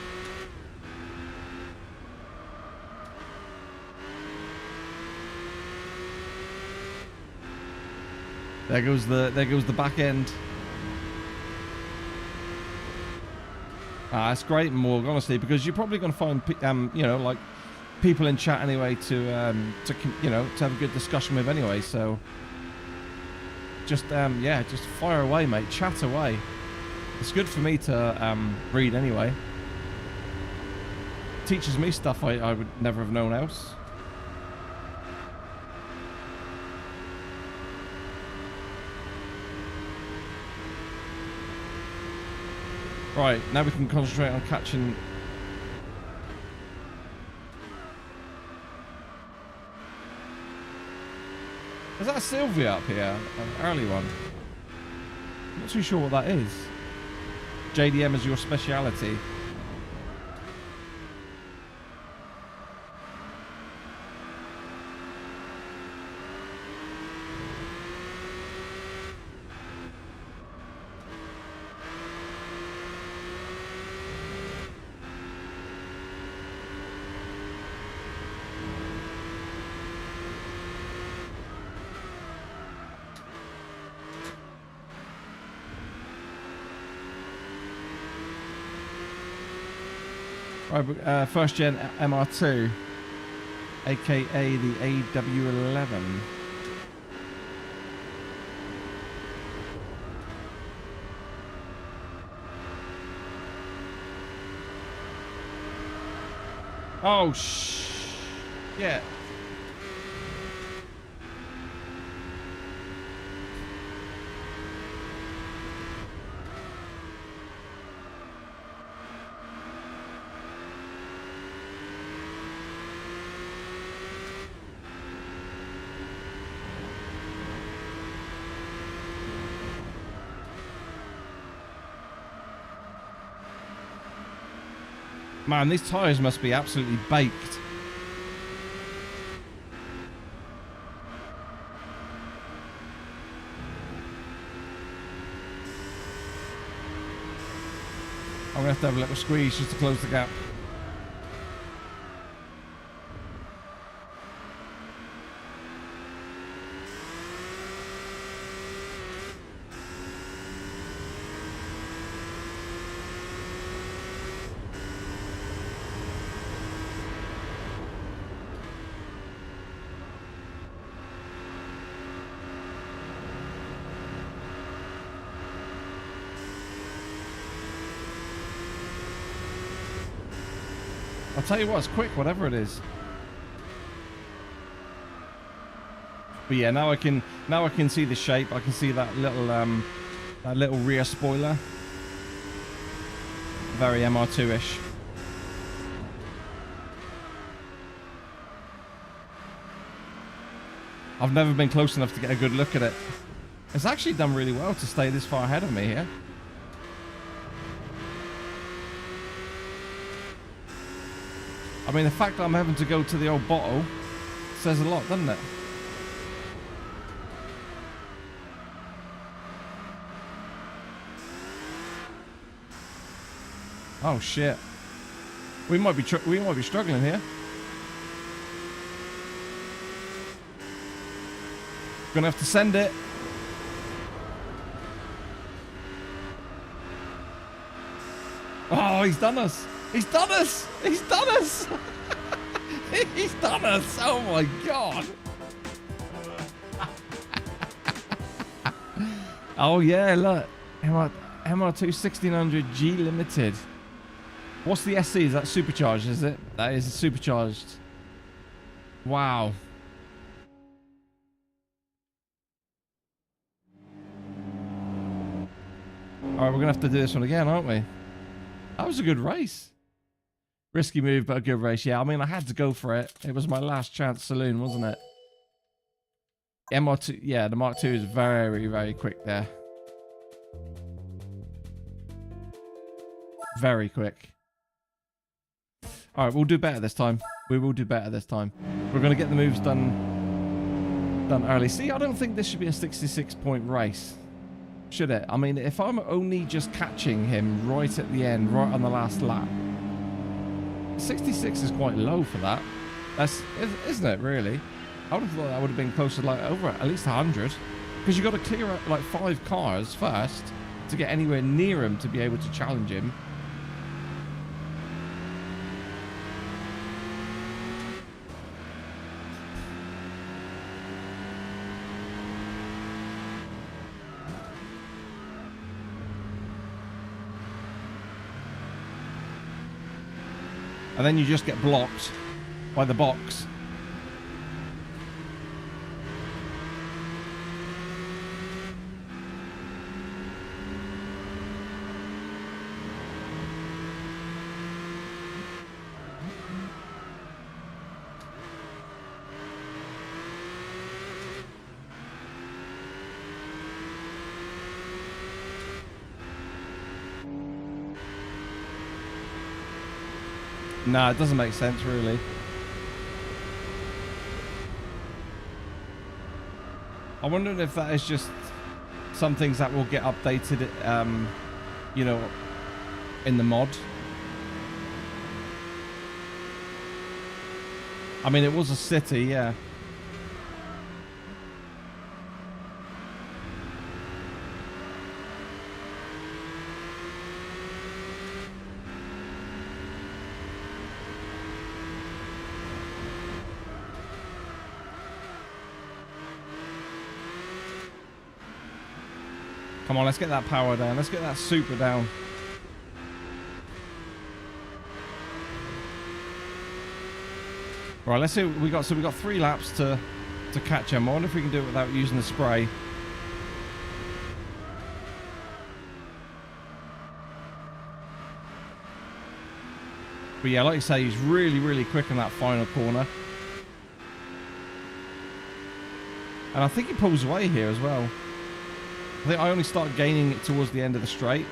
[SPEAKER 1] There goes the back end. It's great, Morg, honestly, because you're probably going to find, you know, like people in chat anyway to you know, to have a good discussion with anyway. So just yeah, just fire away, mate. Chat away. It's good for me to read anyway. Teaches me stuff I would never have known else. Right, now we can concentrate on catching... Is that a Sylvia up here? An early one? I'm not too sure what that is. JDM is your speciality. Right, first gen MR2, aka the AW11. Oh yeah. Man, these tyres must be absolutely baked. I'm going to have a little squeeze just to close the gap. I'll tell you what, it's quick, whatever it is. But yeah, now I can see the shape. I can see that little rear spoiler. Very MR2-ish. I've never been close enough to get a good look at it. It's actually done really well to stay this far ahead of me here. I mean, the fact that I'm having to go to the old bottle says a lot, doesn't it? Oh shit! We might be struggling here. Gonna have to send it. Oh, he's done us! He's done us! He's done us! He's done us! Oh my god! Oh yeah, look. MR2 1600G Limited. What's the SC? Is that supercharged, is it? That is supercharged. Wow. Alright, we're gonna have to do this one again, aren't we? That was a good race. Risky move, but a good race. Yeah, I mean, I had to go for it. It was my last chance saloon, wasn't it? MR2, yeah, the Mark II is very, very quick there. Very quick. All right, we'll do better this time. We will do better this time. We're going to get the moves done early. See, I don't think this should be a 66-point race. Should it? I mean, if I'm only just catching him right at the end, right on the last lap, 66 is quite low for that. That's, isn't it, really? I would have thought that would have been closer to like over at least 100. Because you've got to clear up like 5 cars first to get anywhere near him to be able to challenge him. And then you just get blocked by the box. No, it doesn't make sense, really. I'm wondering if that is just some things that will get updated, you know, in the mod. I mean, it was a city, yeah. Come on, let's get that power down. Let's get that super down. Right, let's see what we got. So we got 3 laps to catch him. I wonder if we can do it without using the spray. But yeah, like you say, he's really, really quick in that final corner. And I think he pulls away here as well. I think I only start gaining it towards the end of the straight.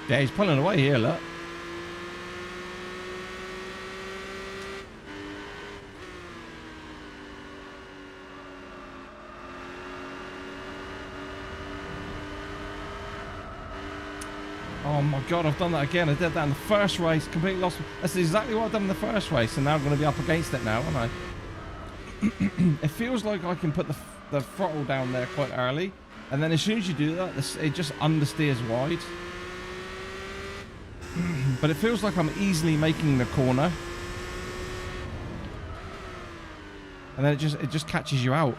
[SPEAKER 1] Yeah, he's pulling away here, look. Oh my god, I've done that again. I did that in the first race, completely lost. That's exactly what I've done in the first race, and now I'm going to be up against it now, aren't I? It feels like I can put the throttle down there quite early, and then as soon as you do that, it just understeers wide. But it feels like I'm easily making the corner, and then it just catches you out.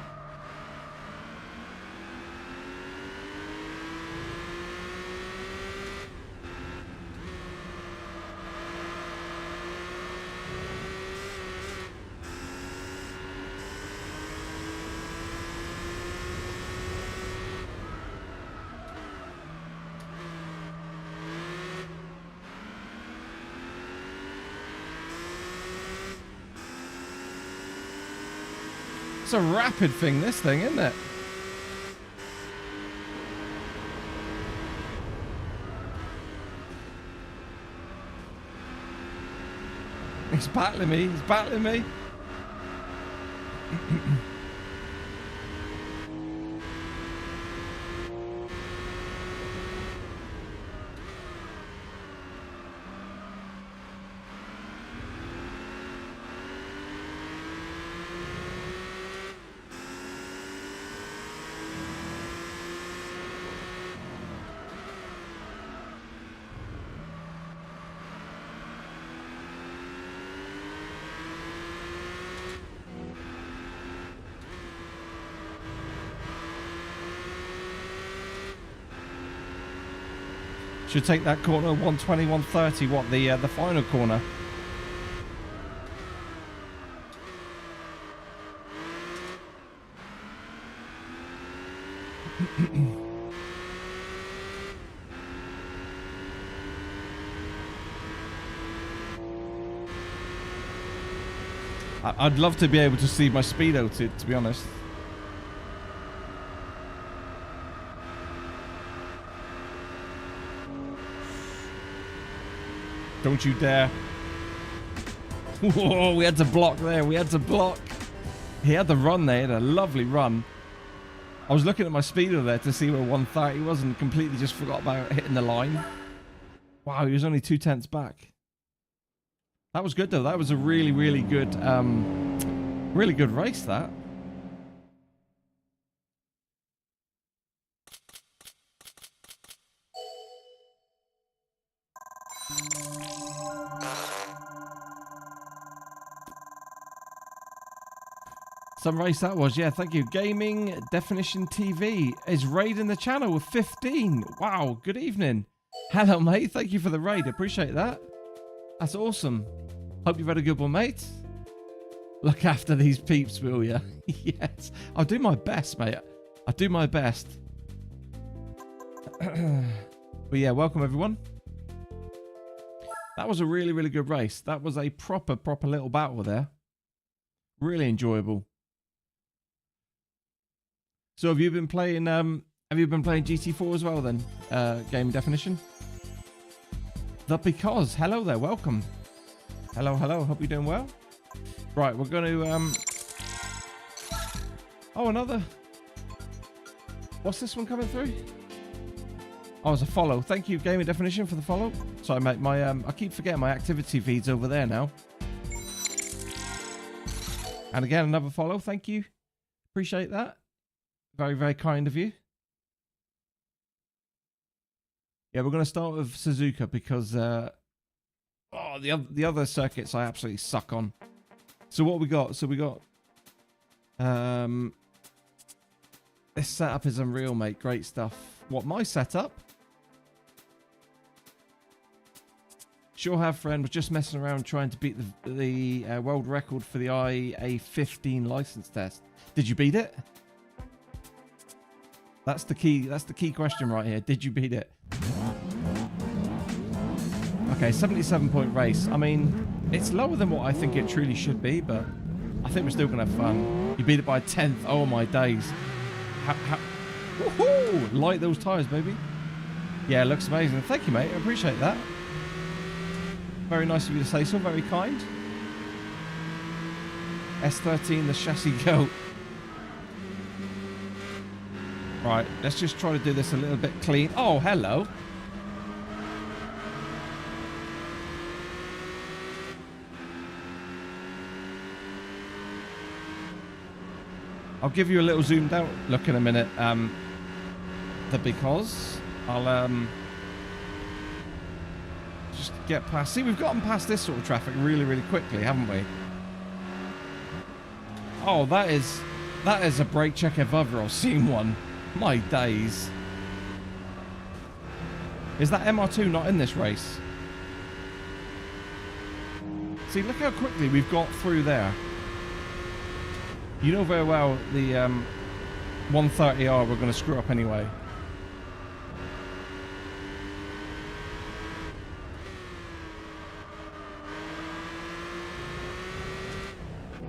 [SPEAKER 1] It's a rapid thing, this thing, isn't it? He's battling me. He's battling me. Should take that corner, 120, 130. What, the final corner? I'd love to be able to see my speedo to be honest. Don't you dare. Whoa, we had to block there. We had to block. He had the run there. He had a lovely run. I was looking at my speedo there to see where 130 was and completely just forgot about hitting the line. Wow, he was only 2/10 back. That was good though. That was a really, really good race, that. Some race that was, yeah, thank you. Gaming Definition TV is raiding the channel with 15. Wow, good evening. Hello, mate. Thank you for the raid. Appreciate that. That's awesome. Hope you've had a good one, mate. Look after these peeps, will ya? Yes. I'll do my best, mate. I'll do my best. But yeah, welcome everyone. That was a really, really good race. That was a proper little battle there. Really enjoyable. So have you been playing GT4 as well then? Game Definition? Because hello there, welcome. Hello, hope you're doing well. Right, we're going to oh, another. What's this one coming through? Oh, it's a follow. Thank you, Gaming Definition, for the follow. Sorry, mate, my I keep forgetting my activity feed's over there now. And again, another follow. Thank you. Appreciate that. Very, very kind of you. Yeah, we're going to start with Suzuka because the other circuits I absolutely suck on. So what we got? So we got this setup is unreal, mate. Great stuff. What, my setup? Sure have, friend. Was just messing around trying to beat the world record for the IA15 license test. Did you beat it? That's the key question right here. Did you beat it? Okay, 77-point race. I mean, it's lower than what I think it truly should be, but I think we're still gonna have fun. You beat it by a 10th. Oh my days. Woohoo! Light those tires, baby. Yeah, it looks amazing. Thank you, mate. I appreciate that. Very nice of you to say so. Very kind. S13, the chassis goat. Right, let's just try to do this a little bit clean. Oh, hello. I'll give you a little zoomed out look in a minute. Because I'll just get past. See, we've gotten past this sort of traffic really, really quickly, haven't we? Oh, that is a brake check if ever I've seen one. My days. Is that MR2 not in this race? See, look how quickly we've got through there. You know very well the 130R we're going to screw up anyway.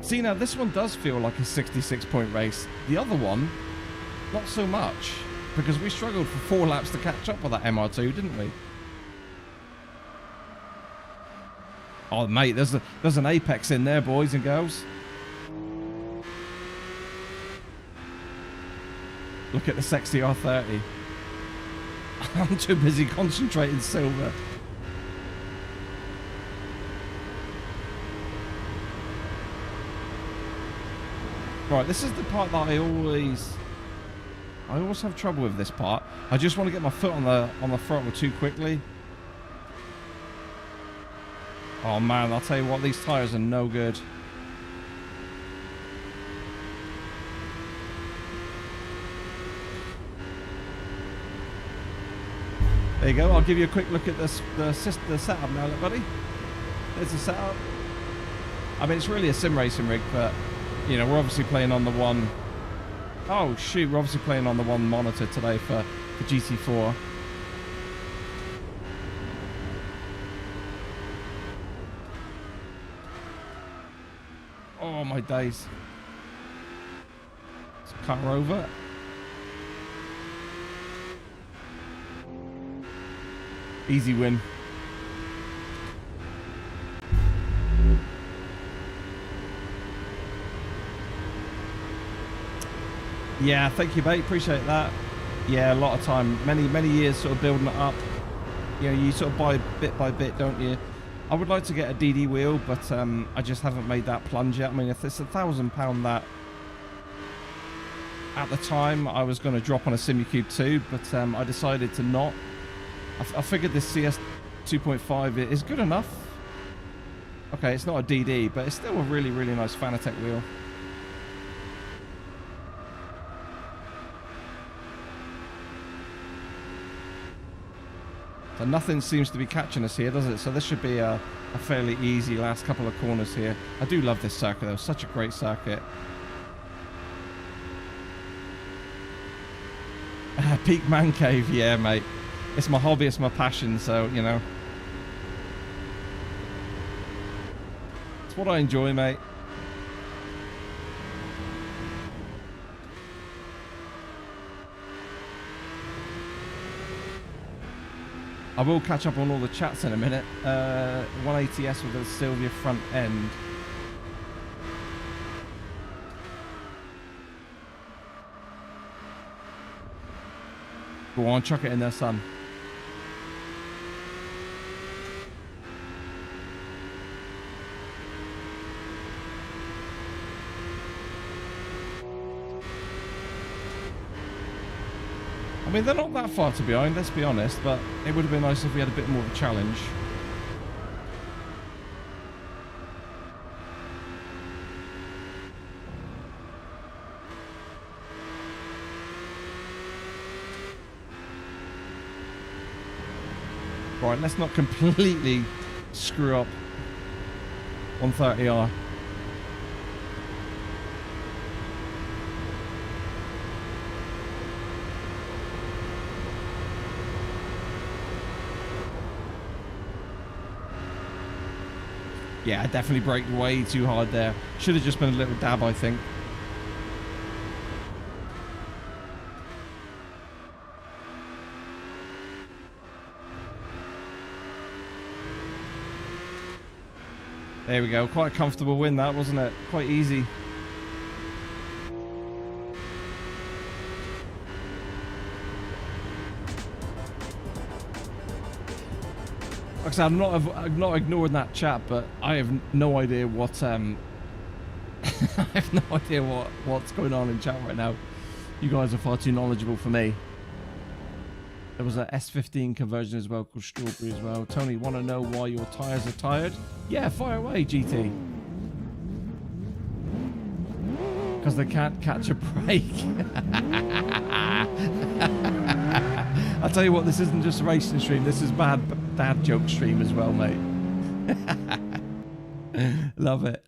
[SPEAKER 1] See, now this one does feel like a 66-point race. The other one, not so much, because we struggled for 4 laps to catch up with that MR2, didn't we? Oh, mate, there's an apex in there, boys and girls. Look at the sexy R30. I'm too busy concentrating silver. Right, this is the part that I always have trouble with this part. I just want to get my foot on the throttle too quickly. Oh man, I'll tell you what, these tires are no good. There you go. I'll give you a quick look at the setup now, look, buddy. There's the setup. I mean, it's really a sim racing rig, but, you know, we're obviously playing on the one... Oh, shoot. We're obviously playing on the one monitor today for GT4. Oh, my days. Let's cut her over. Easy win. Yeah, thank you, mate. Appreciate that. Yeah, a lot of time. Many years sort of building it up. You know, you sort of buy bit by bit, don't you? I would like to get a DD wheel, but I just haven't made that plunge yet. I mean, if it's £1,000 that at the time I was going to drop on a Simucube 2, but I decided to not. I figured this CS 2.5 is good enough. Okay, it's not a DD, but it's still a really, really nice Fanatec wheel. So nothing seems to be catching us here, does it? So this should be a fairly easy last couple of corners here. I do love this circuit, though. Such a great circuit. Peak man cave, yeah, mate. It's my hobby, it's my passion, so, you know. It's what I enjoy, mate. I will catch up on all the chats in a minute. 180S with a Sylvia front end. Go on, chuck it in there, son. I mean, they're not that far to behind, let's be honest, but it would have been nice if we had a bit more of a challenge. Right, let's not completely screw up 130R. Yeah, I definitely braked way too hard there. Should have just been a little dab, I think. There we go. Quite a comfortable win that, wasn't it? Quite easy. Like I said, I'm not ignoring that chat, but I have no idea what I have no idea what's going on in chat right now. You guys are far too knowledgeable for me. There was a S15 conversion as well called Strawberry as well. Tony, want to know why your tires are tired? Yeah, fire away, GT. Because they can't catch a break. I'll tell you what, this isn't just a racing stream. This is bad dad joke stream as well, mate. Love it.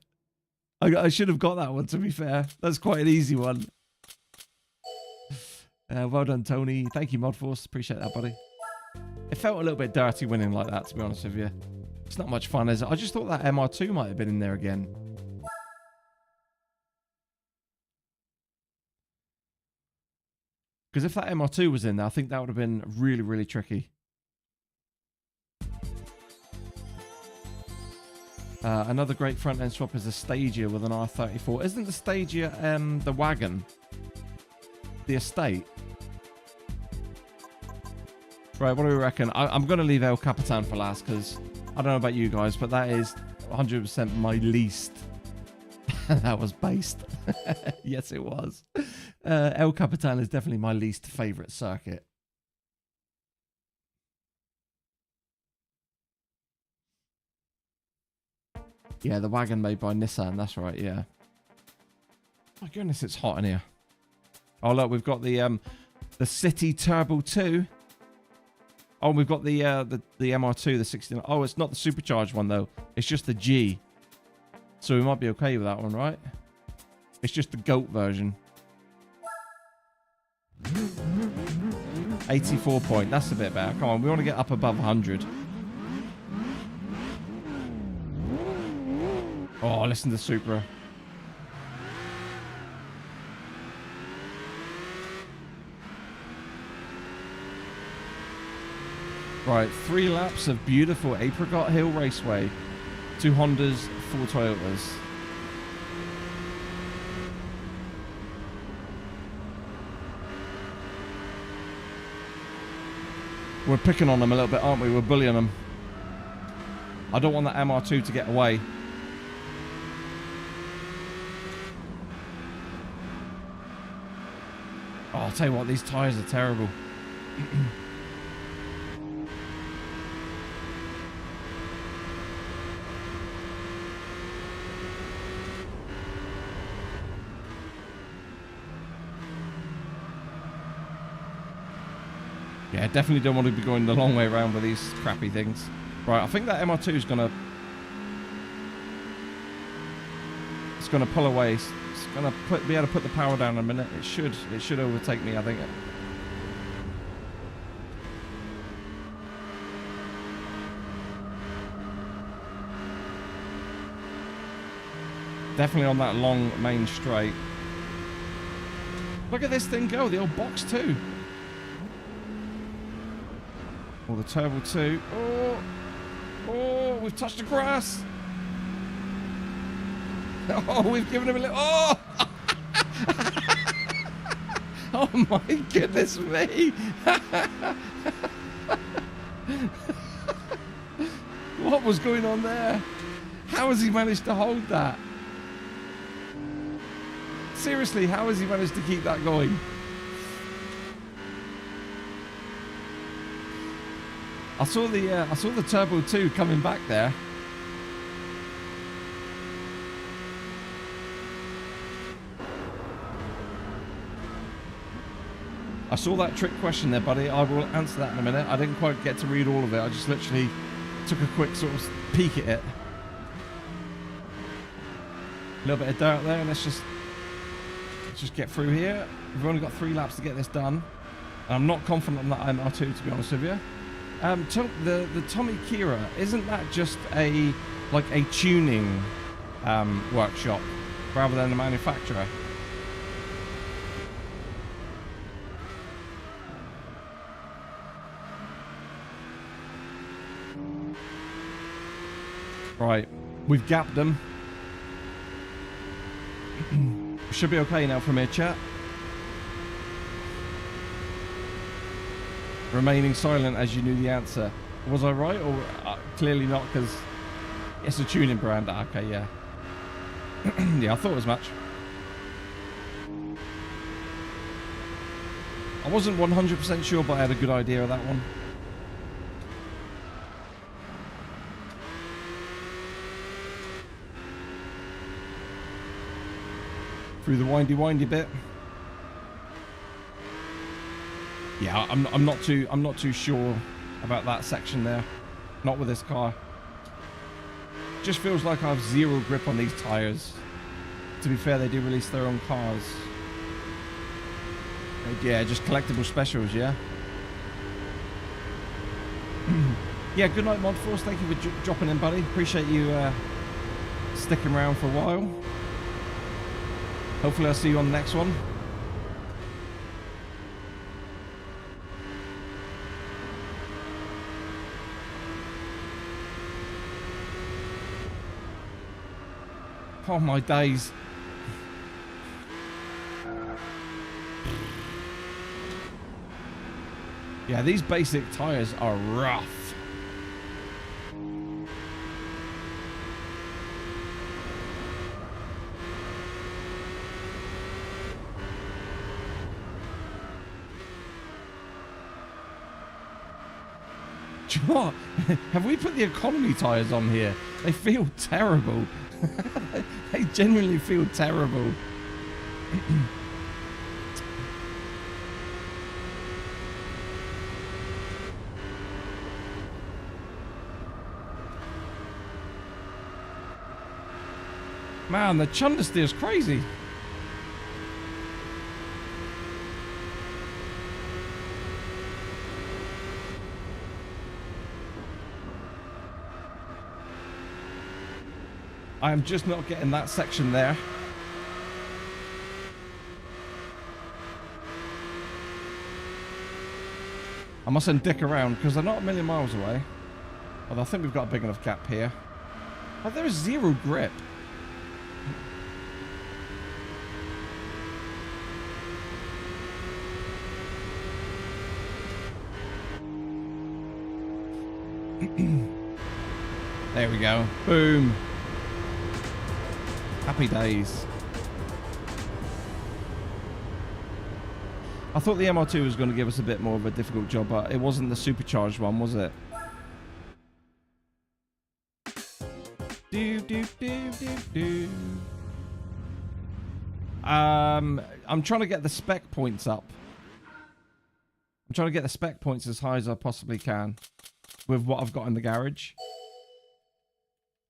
[SPEAKER 1] I should have got that one, to be fair. That's quite an easy one. Well done, Tony. Thank you, Modforce. Appreciate that, buddy. It felt a little bit dirty winning like that, to be honest with you. It's not much fun, is it? I just thought that MR2 might have been in there again. Because if that MR2 was in there, I think that would have been really, really tricky. Another great front end swap is the Stagia with an R34. Isn't the Stagia the wagon? The estate? Right, what do we reckon? I'm going to leave El Capitan for last because I don't know about you guys, but that is 100% my least. That was based. Yes, it was. El Capitan is definitely my least favourite circuit. Yeah, the wagon made by Nissan. That's right, yeah. My goodness, it's hot in here. Oh, look, we've got the City Turbo 2. Oh, we've got the MR2, the 69. Oh, it's not the supercharged one though. It's just the G. So we might be okay with that one, right? It's just the GOAT version. 84 point. That's a bit better. Come on, we want to get up above 100. Oh, listen to Supra. Right, 3 laps of beautiful Apricot Hill Raceway. 2 Hondas, 4 Toyotas. We're picking on them a little bit, aren't we? We're bullying them. I don't want that MR2 to get away. Oh, I'll tell you what, these tyres are terrible. Yeah, definitely don't want to be going the long way around with these crappy things. Right, I think that MR2 is gonna... It's gonna pull away. It's gonna be able to put the power down in a minute. It should overtake me, I think. Definitely on that long main straight. Look at this thing go, the old box 2. Or the turbo 2. Oh, oh, we've touched the grass. Oh, we've given him a little. Oh, oh my goodness me. What was going on there? How has he managed to hold that? Seriously, how has he managed to keep that going? I saw the turbo 2 coming back there. I saw that trick question there, buddy. I will answer that in a minute. I didn't quite get to read all of it. I just literally took a quick sort of peek at it. A little bit of dirt there, and let's just get through here. We've only got 3 laps to get this done. And I'm not confident on that MR2, to be honest with you. The Tommy Kira, isn't that just a tuning workshop rather than a manufacturer? Right, we've gapped them. Should be okay now from here, chat. Remaining silent as you knew the answer. Was I right, or clearly not, because it's a tuning brand? Okay, yeah. Yeah, I thought as much. I wasn't 100% sure, but I had a good idea of that one. Through the windy bit. Yeah, I'm not too sure about that section there. Not with this car. Just feels like I have zero grip on these tires. To be fair, they do release their own cars. Yeah, just collectible specials, yeah. Yeah, good night, Modforce. Thank you for dropping in, buddy. Appreciate you sticking around for a while. Hopefully I'll see you on the next one. Oh my days. Yeah, these basic tires are rough. Do you know what? Have we put the economy tires on here? They feel terrible. They genuinely feel terrible. Man, the chunder steer's crazy. I am just not getting that section there. I mustn't dick around because they're not a million miles away. Although I think we've got a big enough gap here. Oh, there is zero grip. There we go. Boom. Happy days. I thought the MR2 was going to give us a bit more of a difficult job, but it wasn't the supercharged one, was it? I'm trying to get the spec points up. I'm trying to get the spec points as high as I possibly can with what I've got in the garage.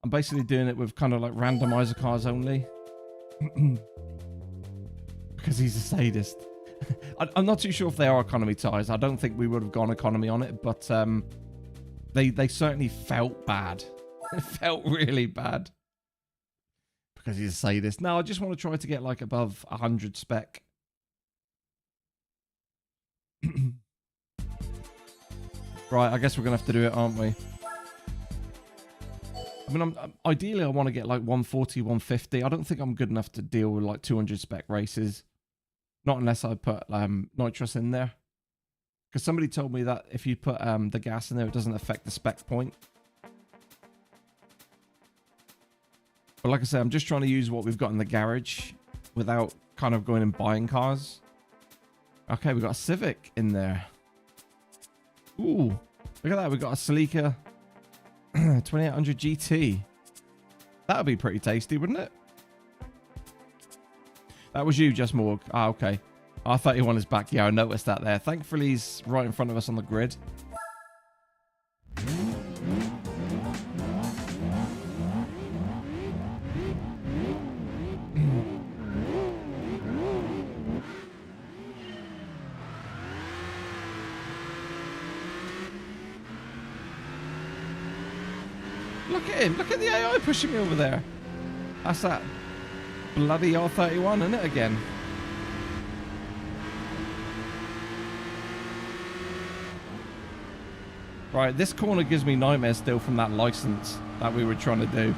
[SPEAKER 1] I'm basically doing it with kind of like randomizer cars only. Because he's a sadist. I'm not too sure if they are economy tires. I don't think we would have gone economy on it, but they certainly felt bad. It felt really bad. Because he's a sadist. No, I just want to try to get like above 100 spec. Right, I guess we're going to have to do it, aren't we? I mean, ideally I want to get like 140, 150. I don't think I'm good enough to deal with like 200 spec races. Not unless I put nitrous in there. Because somebody told me that if you put the gas in there, it doesn't affect the spec point. But like I said, I'm just trying to use what we've got in the garage without kind of going and buying cars. Okay, we've got a Civic in there. Ooh, look at that. We've got a Celica 2800 GT. That would be pretty tasty, wouldn't it? That was you, Just Morg. Ah, okay. R31 is back. Yeah, I noticed that there. Thankfully, he's right in front of us on the grid. Look at him. Look at the AI pushing me over there. That's that bloody R31, isn't it, again? Right, this corner gives me nightmares still from that license that we were trying to do.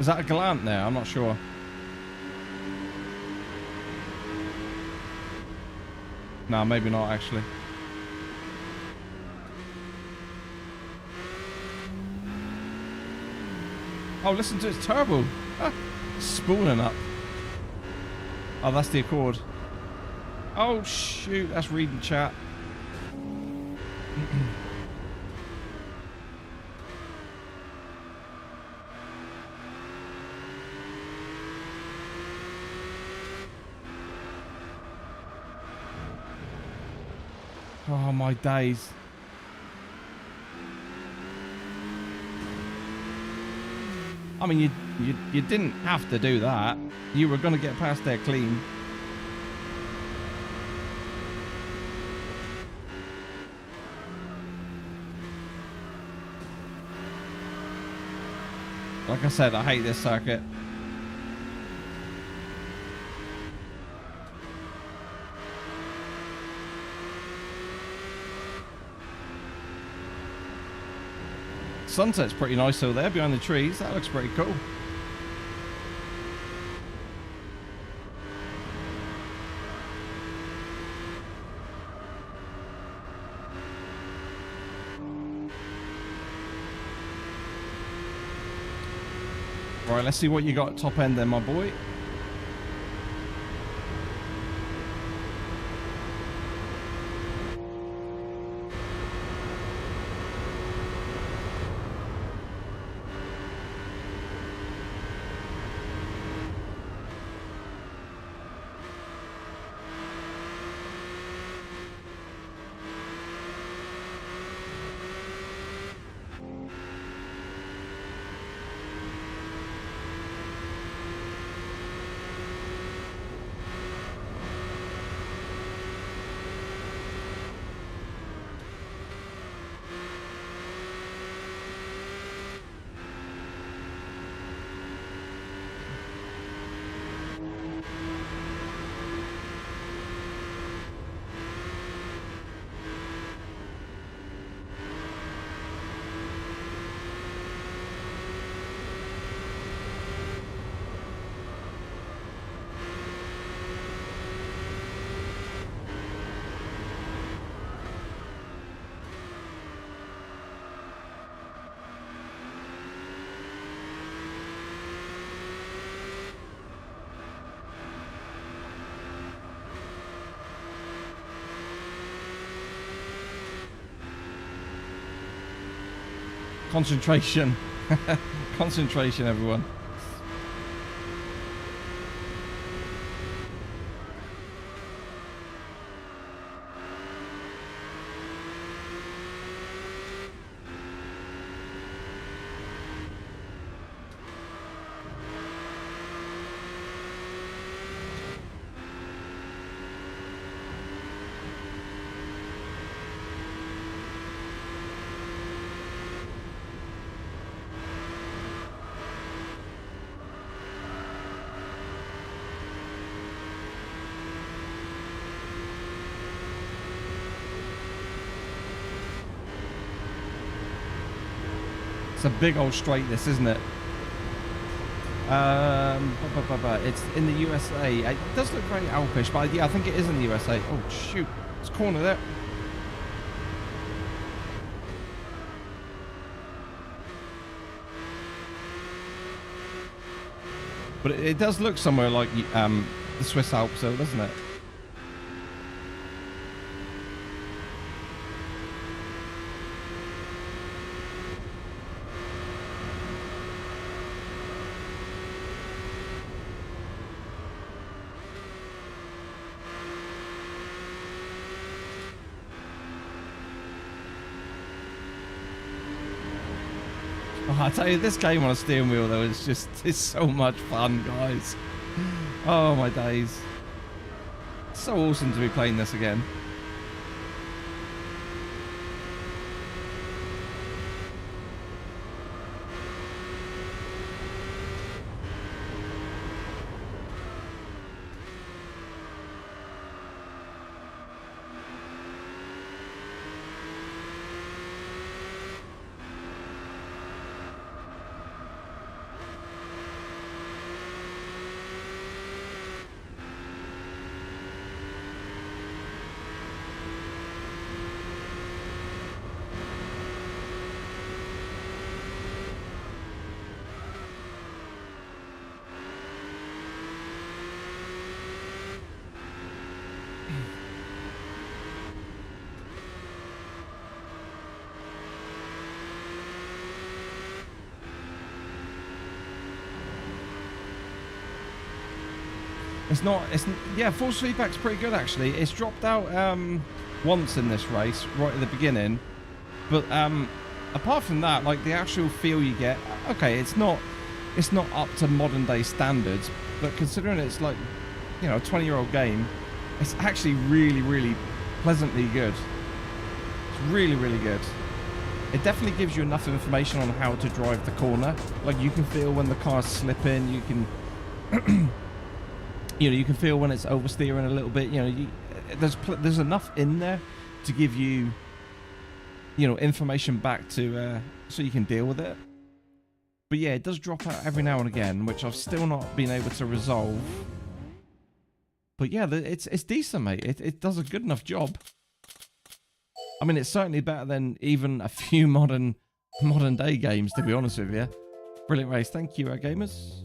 [SPEAKER 1] Is that a Galant there? I'm not sure. No, maybe not actually. Oh, listen to its turbo. Ah, spooling up. Oh, that's the Accord. Oh, shoot. That's reading chat. Oh, my days. I mean, you didn't have to do that. You were going to get past there clean. Like I said, I hate this circuit. Sunset's pretty nice though there behind the trees. That looks pretty cool. Right, let's see what you got at top end there, my boy. Concentration. Concentration, everyone. It's a big old straight, this, isn't it? It's in the USA. It does look very Alpish, but yeah, I think it is in the USA. Oh, shoot. It's corner there. But it does look somewhere like the Swiss Alps, though, doesn't it? I tell you, this game on a steering wheel, though, it's so much fun, guys. Oh, my days. It's so awesome to be playing this again. Yeah, force feedback's pretty good, actually. It's dropped out once in this race, right at the beginning. But apart from that, like, the actual feel you get, okay, it's not up to modern day standards, but considering it's like, you know, a 20-year-old game, it's actually really, really pleasantly good. It's really, really good. It definitely gives you enough information on how to drive the corner. Like, you can feel when the car's slipping, you can... you know, you can feel when it's oversteering a little bit. You know, there's enough in there to give you, you know, information back to so you can deal with it. But yeah, it does drop out every now and again, which I've still not been able to resolve. But yeah, it's decent, mate. It does a good enough job. I mean, it's certainly better than even a few modern day games, to be honest with you. Brilliant race, thank you, gamers.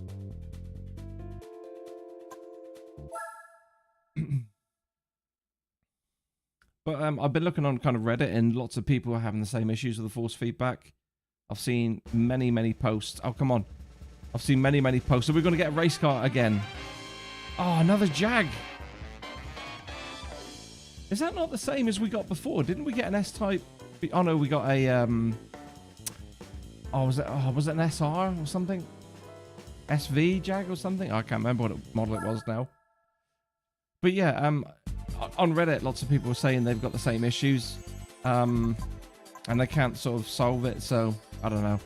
[SPEAKER 1] But I've been looking on kind of Reddit, and lots of people are having the same issues with the force feedback. I've seen many posts. Oh, come on. I've seen many posts. So we're going to get a race car again. Oh, another Jag. Is that not the same as we got before? Didn't we get an S-Type? Oh, no, we got a... was it an SR or something? SV Jag or something? I can't remember what model it was now. But yeah, on Reddit, lots of people were saying they've got the same issues, and they can't sort of solve it, so I don't know.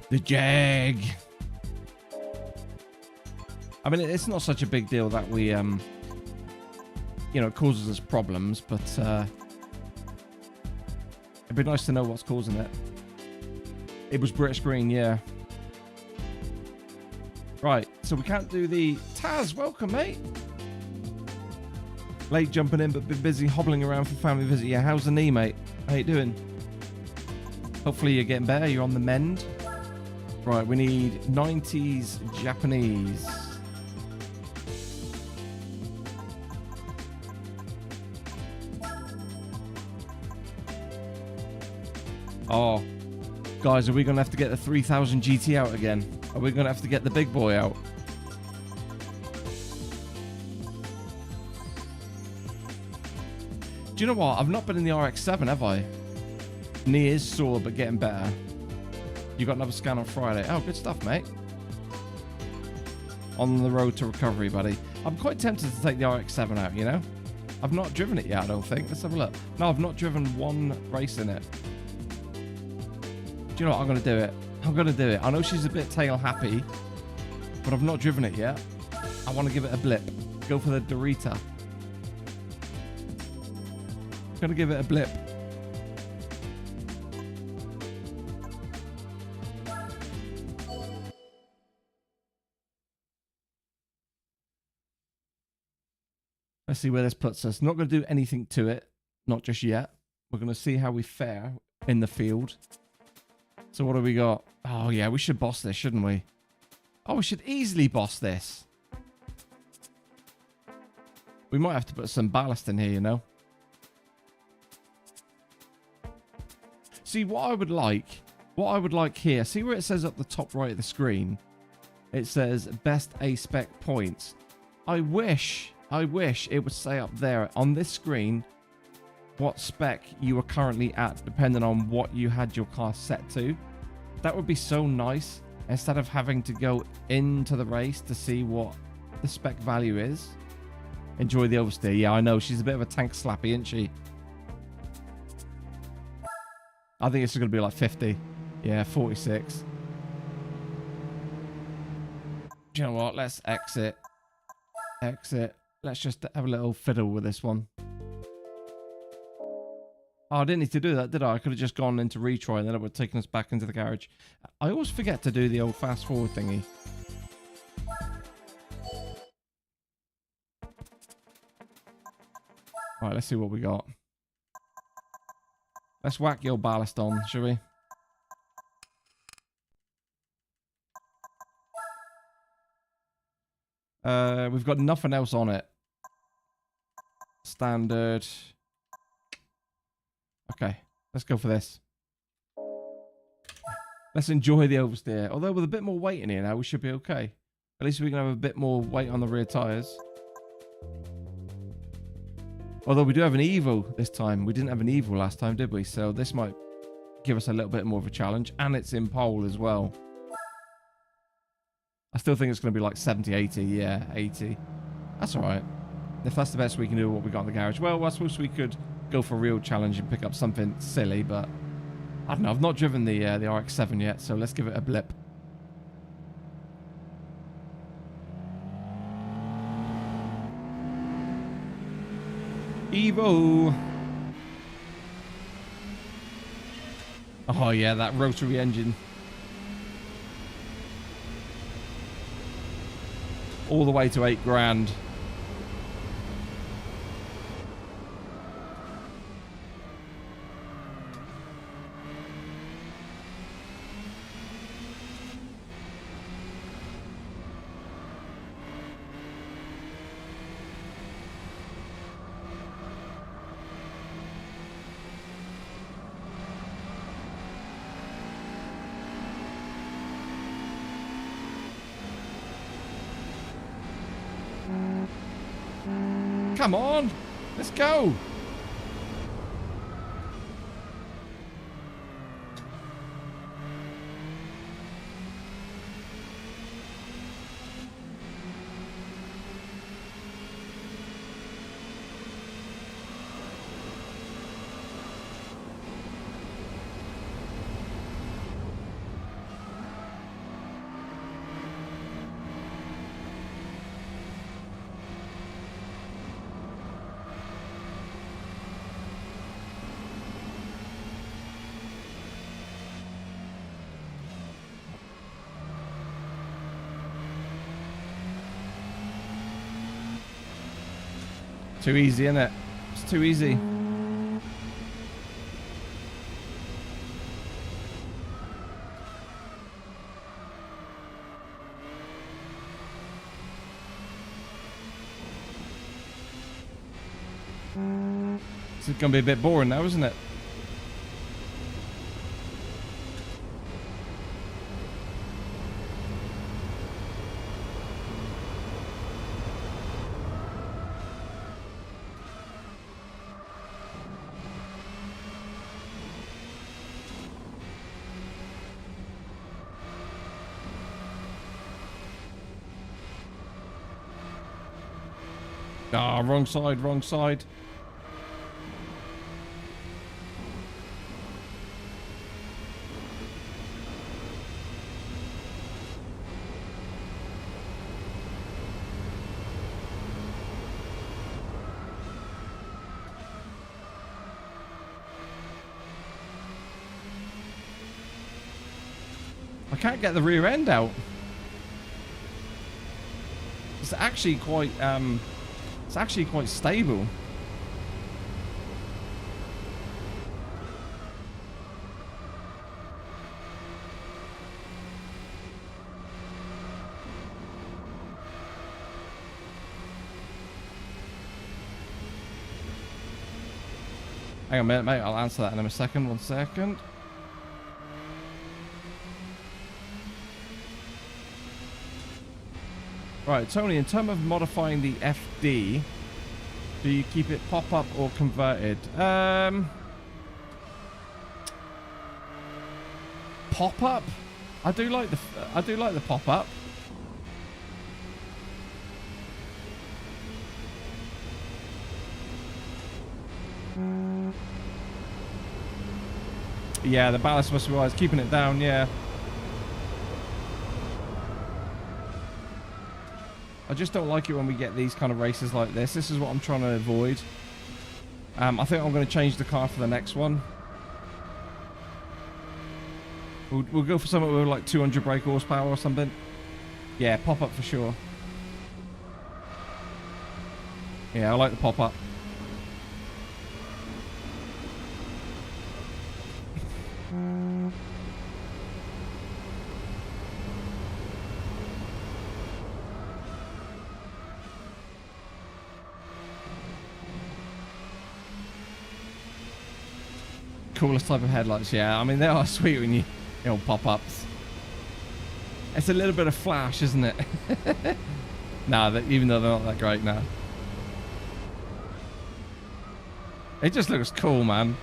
[SPEAKER 1] The Jag. I mean, it's not such a big deal that we, you know, it causes us problems, but it'd be nice to know what's causing it. It was British Green, yeah. Right, so we can't do the... Taz, welcome, mate. Late jumping in, but been busy hobbling around for family visit. Yeah, how's the knee, mate? How you doing? Hopefully you're getting better. You're on the mend. Right, we need 90s Japanese. Oh, guys, are we going to have to get the 3000 GT out again? Are we going to have to get the big boy out? Do you know what? I've not been in the RX-7, have I? Knee is sore, but getting better. You got another scan on Friday. Oh, good stuff, mate. On the road to recovery, buddy. I'm quite tempted to take the RX-7 out, you know? I've not driven it yet, I don't think. Let's have a look. No, I've not driven one race in it. Do you know what? I'm going to do it. I'm going to do it. I know she's a bit tail happy, but I've not driven it yet. I want to give it a blip. Go for the Dorita. Going to give it a blip. Let's see where this puts us. Not going to do anything to it. Not just yet. We're going to see how we fare in the field. So what do we got? Oh, yeah, we should boss this, shouldn't we? Oh, we should easily boss this. We might have to put some ballast in here, you know? See, what I would like here, see where it says up the top right of the screen? It says best A-spec points. I wish it would say up there on this screen what spec you were currently at, depending on what you had your car set to. That would be so nice, instead of having to go into the race to see what the spec value is. Enjoy the oversteer. Yeah, I know, she's a bit of a tank slappy, isn't she? I think it's going to be like 50. Yeah, 46. Do you know what? Let's exit. Exit. Let's just have a little fiddle with this one. Oh, I didn't need to do that, did I? I could have just gone into retry and then it would have taken us back into the garage. I always forget to do the old fast forward thingy. Alright, let's see what we got. Let's whack your ballast on, shall we? We've got nothing else on it. Standard. Okay, let's go for this. Let's enjoy the oversteer. Although with a bit more weight in here now, we should be okay. At least we can have a bit more weight on the rear tyres. Although we do have an Evo this time. We didn't have an Evo last time, did we? So this might give us a little bit more of a challenge. And it's in pole as well. I still think it's going to be like 70, 80. Yeah, 80. That's all right. If that's the best we can do what we got in the garage. Well, I suppose we could go for a real challenge and pick up something silly, but I don't know. I've not driven the RX-7 yet, so let's give it a blip. Evo. Oh yeah, that rotary engine. All the way to 8 grand. Come on, let's go. Too easy, isn't it? It's too easy. This is going to be a bit boring now, isn't it? Ah, wrong side, wrong side. I can't get the rear end out. It's actually quite stable. Hang on a minute, mate. I'll answer that in a second. 1 second. Right, Tony, in terms of modifying the FD, do you keep it pop-up or converted? Pop-up? I do like the pop-up. Yeah, the ballast must be wise. Keeping it down, yeah. I just don't like it when we get these kind of races like this. This is what I'm trying to avoid. I think I'm going to change the car for the next one. We'll go for something with like 200 brake horsepower or something. Yeah, pop-up for sure. Yeah, I like the pop-up. Coolest type of headlights, yeah. I mean, they are sweet when you know, pop-ups. It's a little bit of flash, isn't it? Nah, even though they're not that great now. It just looks cool, man.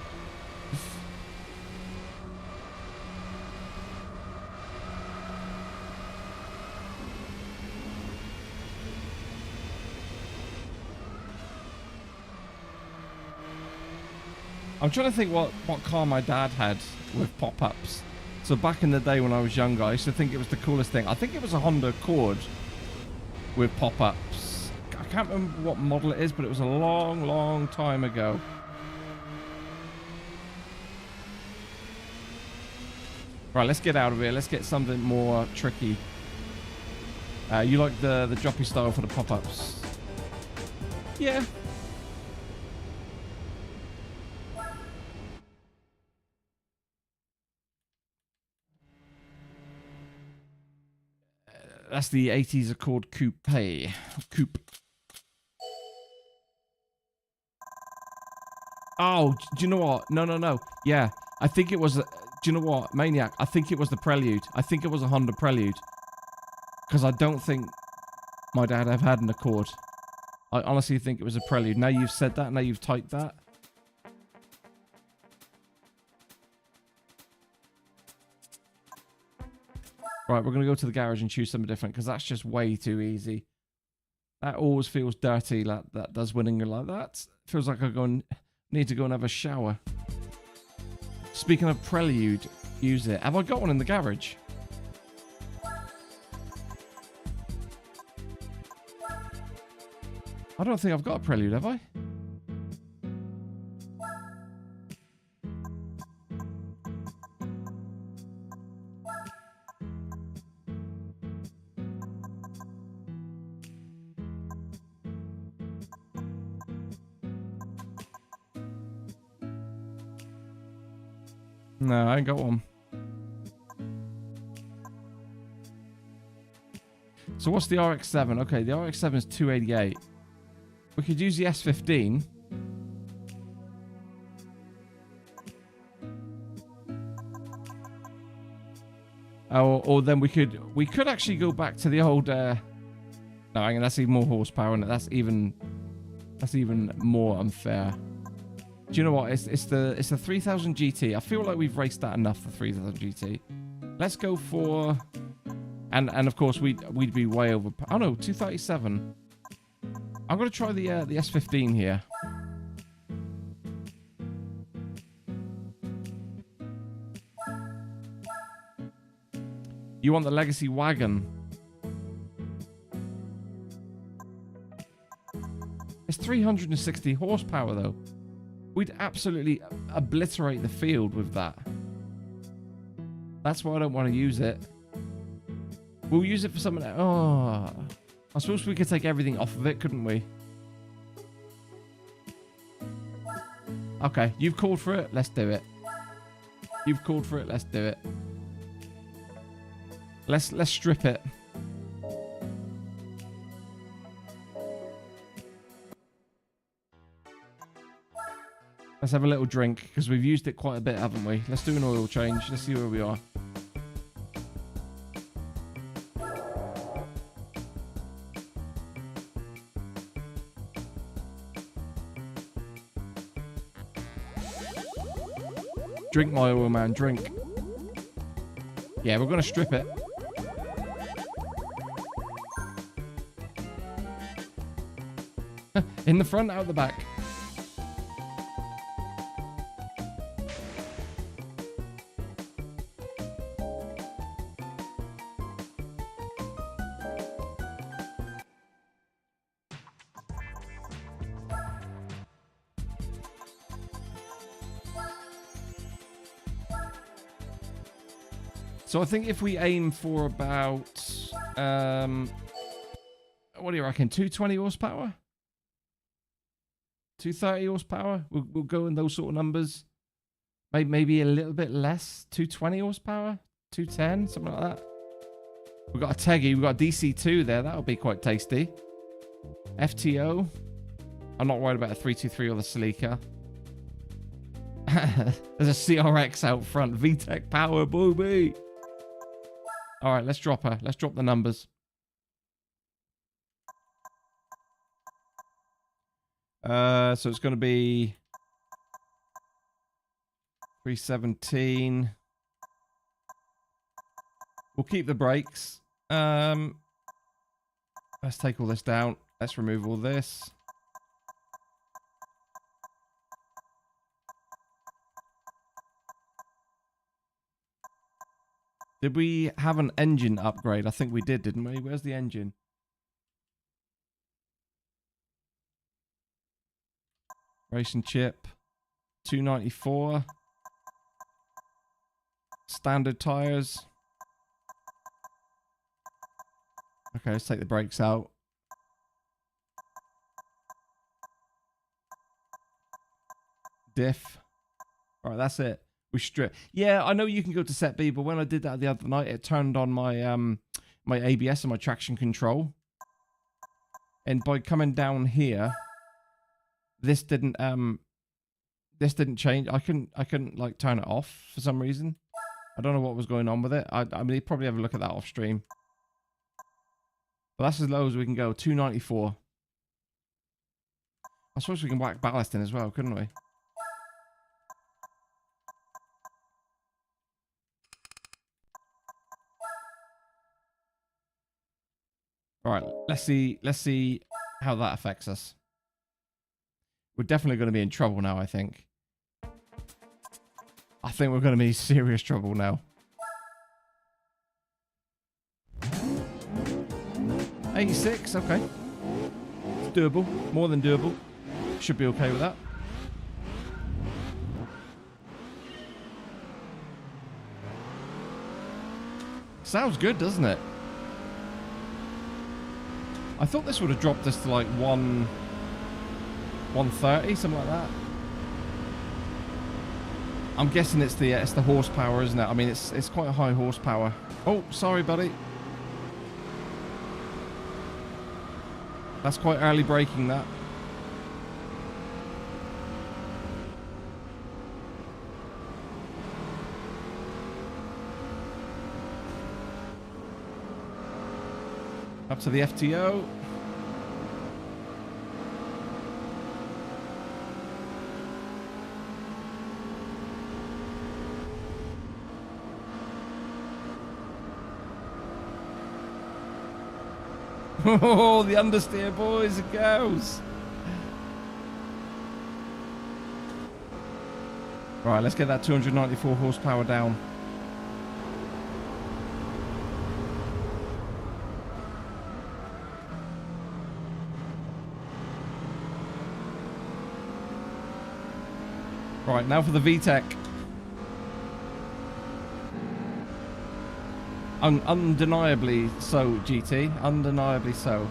[SPEAKER 1] I'm trying to think what car my dad had with pop-ups. So back in the day when I was younger, I used to think it was the coolest thing. I think it was a Honda Accord with pop-ups. I can't remember what model it is, but it was a long, long time ago. Right, let's get out of here. Let's get something more tricky. You like the droppy style for the pop-ups? Yeah. That's the 80s Accord Coupe. Coupe. Oh, do you know what? No. Yeah, I think it was... do you know what? Maniac, I think it was the Prelude. I think it was a Honda Prelude. Because I don't think my dad ever had an Accord. I honestly think it was a Prelude. Now you've said that, now you've typed that. Right, we're going to go to the garage and choose something different because that's just way too easy. That always feels dirty, that does winning like that. Feels like I need to go and have a shower. Speaking of Prelude, use it. Have I got one in the garage? I don't think I've got a Prelude, have I? No, I ain't got one. So what's the RX-7? Okay, the RX-7 is 288. We could use the S15. Or then we could actually go back to the old... no, hang on, that's even more horsepower, and that's even more unfair. Do you know what? It's the 3000 GT. I feel like we've raced that enough for 3000 GT. Let's go for, and of course we'd be way over. Oh no, 237. I'm going to try the S15 here. You want the legacy wagon? It's 360 horsepower though. We'd absolutely obliterate the field with that. That's why I don't want to use it. We'll use it for something. Oh, I suppose we could take everything off of it, couldn't we? Okay, you've called for it. Let's do it. You've called for it. Let's do it. Let's strip it. Let's have a little drink, because we've used it quite a bit, haven't we? Let's do an oil change. Let's see where we are. Drink, my oil man, drink. Yeah, we're going to strip it. In the front, out the back. So I think if we aim for about, what do you reckon, 220 horsepower? 230 horsepower? We'll go in those sort of numbers. Maybe a little bit less, 220 horsepower? 210, something like that. We've got a Teggy, we've got a DC2 there, that'll be quite tasty. FTO. I'm not worried about a 323 or the Celica. There's a CRX out front, VTEC power, booby. All right, let's drop her. Let's drop the numbers. So it's going to be 317. We'll keep the brakes. Let's take all this down. Let's remove all this. Did we have an engine upgrade? I think we did, didn't we? Where's the engine? Racing chip. 294. Standard tires. Okay, let's take the brakes out. Diff. All right, that's it. We strip. Yeah, I know you can go to set B, but when I did that the other night, it turned on my my ABS and my traction control. And by coming down here, this didn't change. I couldn't like turn it off for some reason. I don't know what was going on with it. I mean, you probably have a look at that off stream. But that's as low as we can go. 294. I suppose we can whack ballast in as well, couldn't we? All right, let's see how that affects us. We're definitely going to be in trouble now, I think. I think we're going to be in serious trouble now. 86, okay. It's doable, more than doable. Should be okay with that. Sounds good, doesn't it? I thought this would have dropped us to like 130, something like that. I'm guessing it's the horsepower, isn't it? I mean, it's quite a high horsepower. Oh, sorry, buddy. That's quite early braking, that. Up to the FTO. Oh, the understeer, boys and girls. Right, let's get that 294 horsepower down. Right, now for the VTEC. Undeniably so, GT. Undeniably so.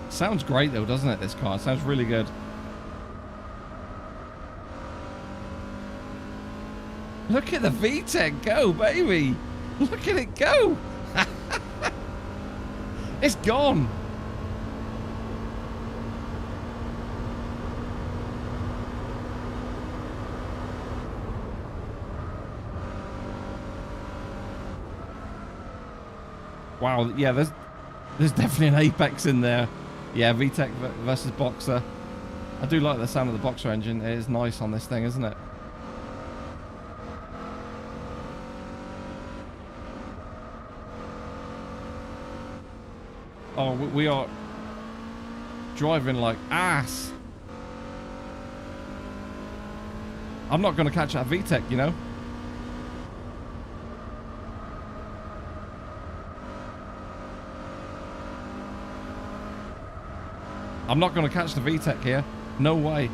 [SPEAKER 1] Sounds great though, doesn't it, this car? It sounds really good. Look at the VTEC go, baby. Look at it go. It's gone. Wow, yeah, there's definitely an Apex in there. Yeah, VTEC versus Boxer. I do like the sound of the Boxer engine. It is nice on this thing, isn't it? Oh, we are driving like ass. I'm not going to catch that VTEC, you know. I'm not going to catch the VTEC here. No way.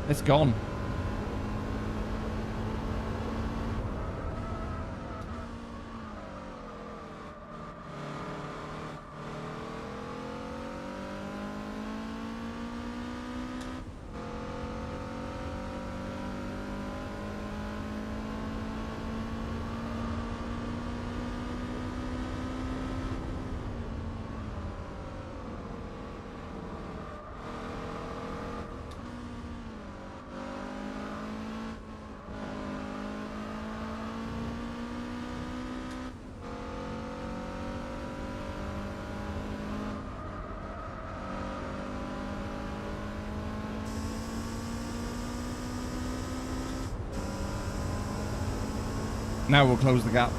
[SPEAKER 1] It's gone. Now we'll close the gap.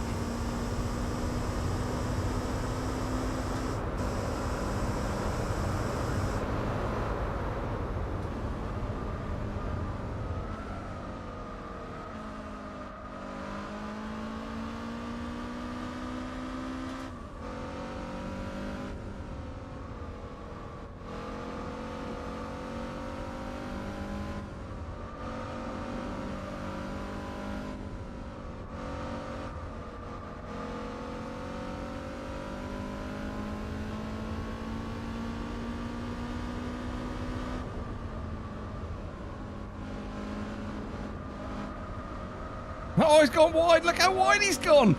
[SPEAKER 1] Oh, he's gone wide. Look how wide he's gone.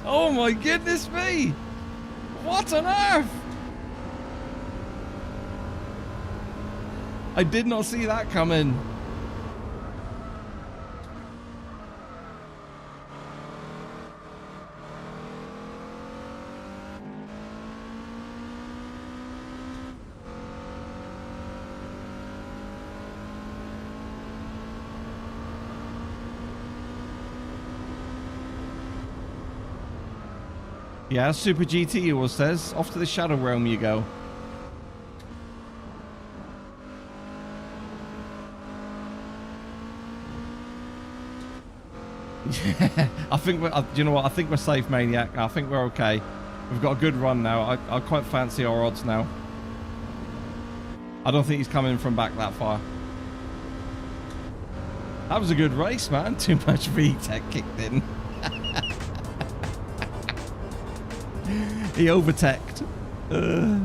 [SPEAKER 1] Oh, my goodness me. What on earth? I did not see that coming. Yeah, Super GT always says, off to the Shadow Realm you go. Yeah, I think we're, do you know what? I think we're safe, Maniac. I think we're okay. We've got a good run now. I quite fancy our odds now. I don't think he's coming from back that far. That was a good race, man. Too much VTEC kicked in. He overtech'd.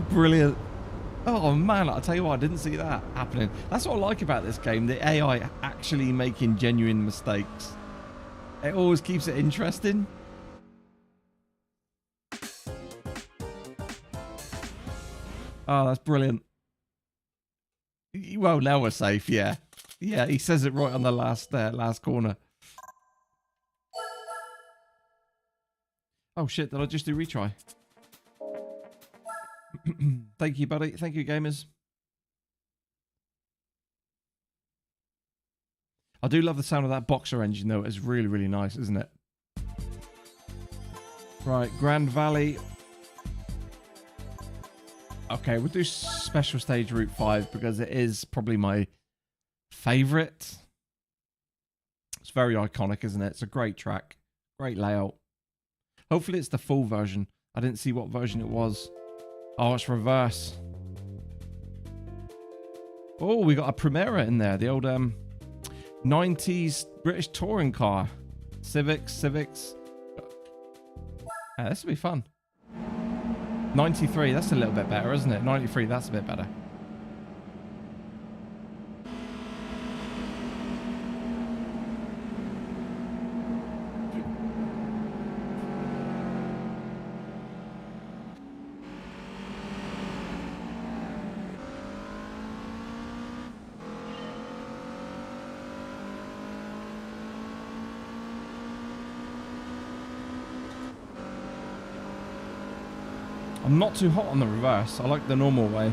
[SPEAKER 1] Brilliant. Oh man, I'll tell you what, I didn't see that happening. That's what I like about this game, the AI actually making genuine mistakes. It always keeps it interesting. Oh, that's brilliant. Well, now we're safe, yeah. Yeah, he says it right on the last corner. Oh shit, did I just do retry? Thank you, buddy. Thank you, gamers. I do love the sound of that Boxer engine, though. It's really, really nice, isn't it? Right, Grand Valley. Okay, we'll do Special Stage Route 5 because it is probably my favourite. It's very iconic, isn't it? It's a great track. Great layout. Hopefully it's the full version. I didn't see what version it was. Oh, it's reverse. Oh, we got a Primera in there. The old 90s British touring car. Civics. Yeah, this will be fun. 93, that's a little bit better, isn't it? 93, that's a bit better. I'm not too hot on the reverse. I like the normal way.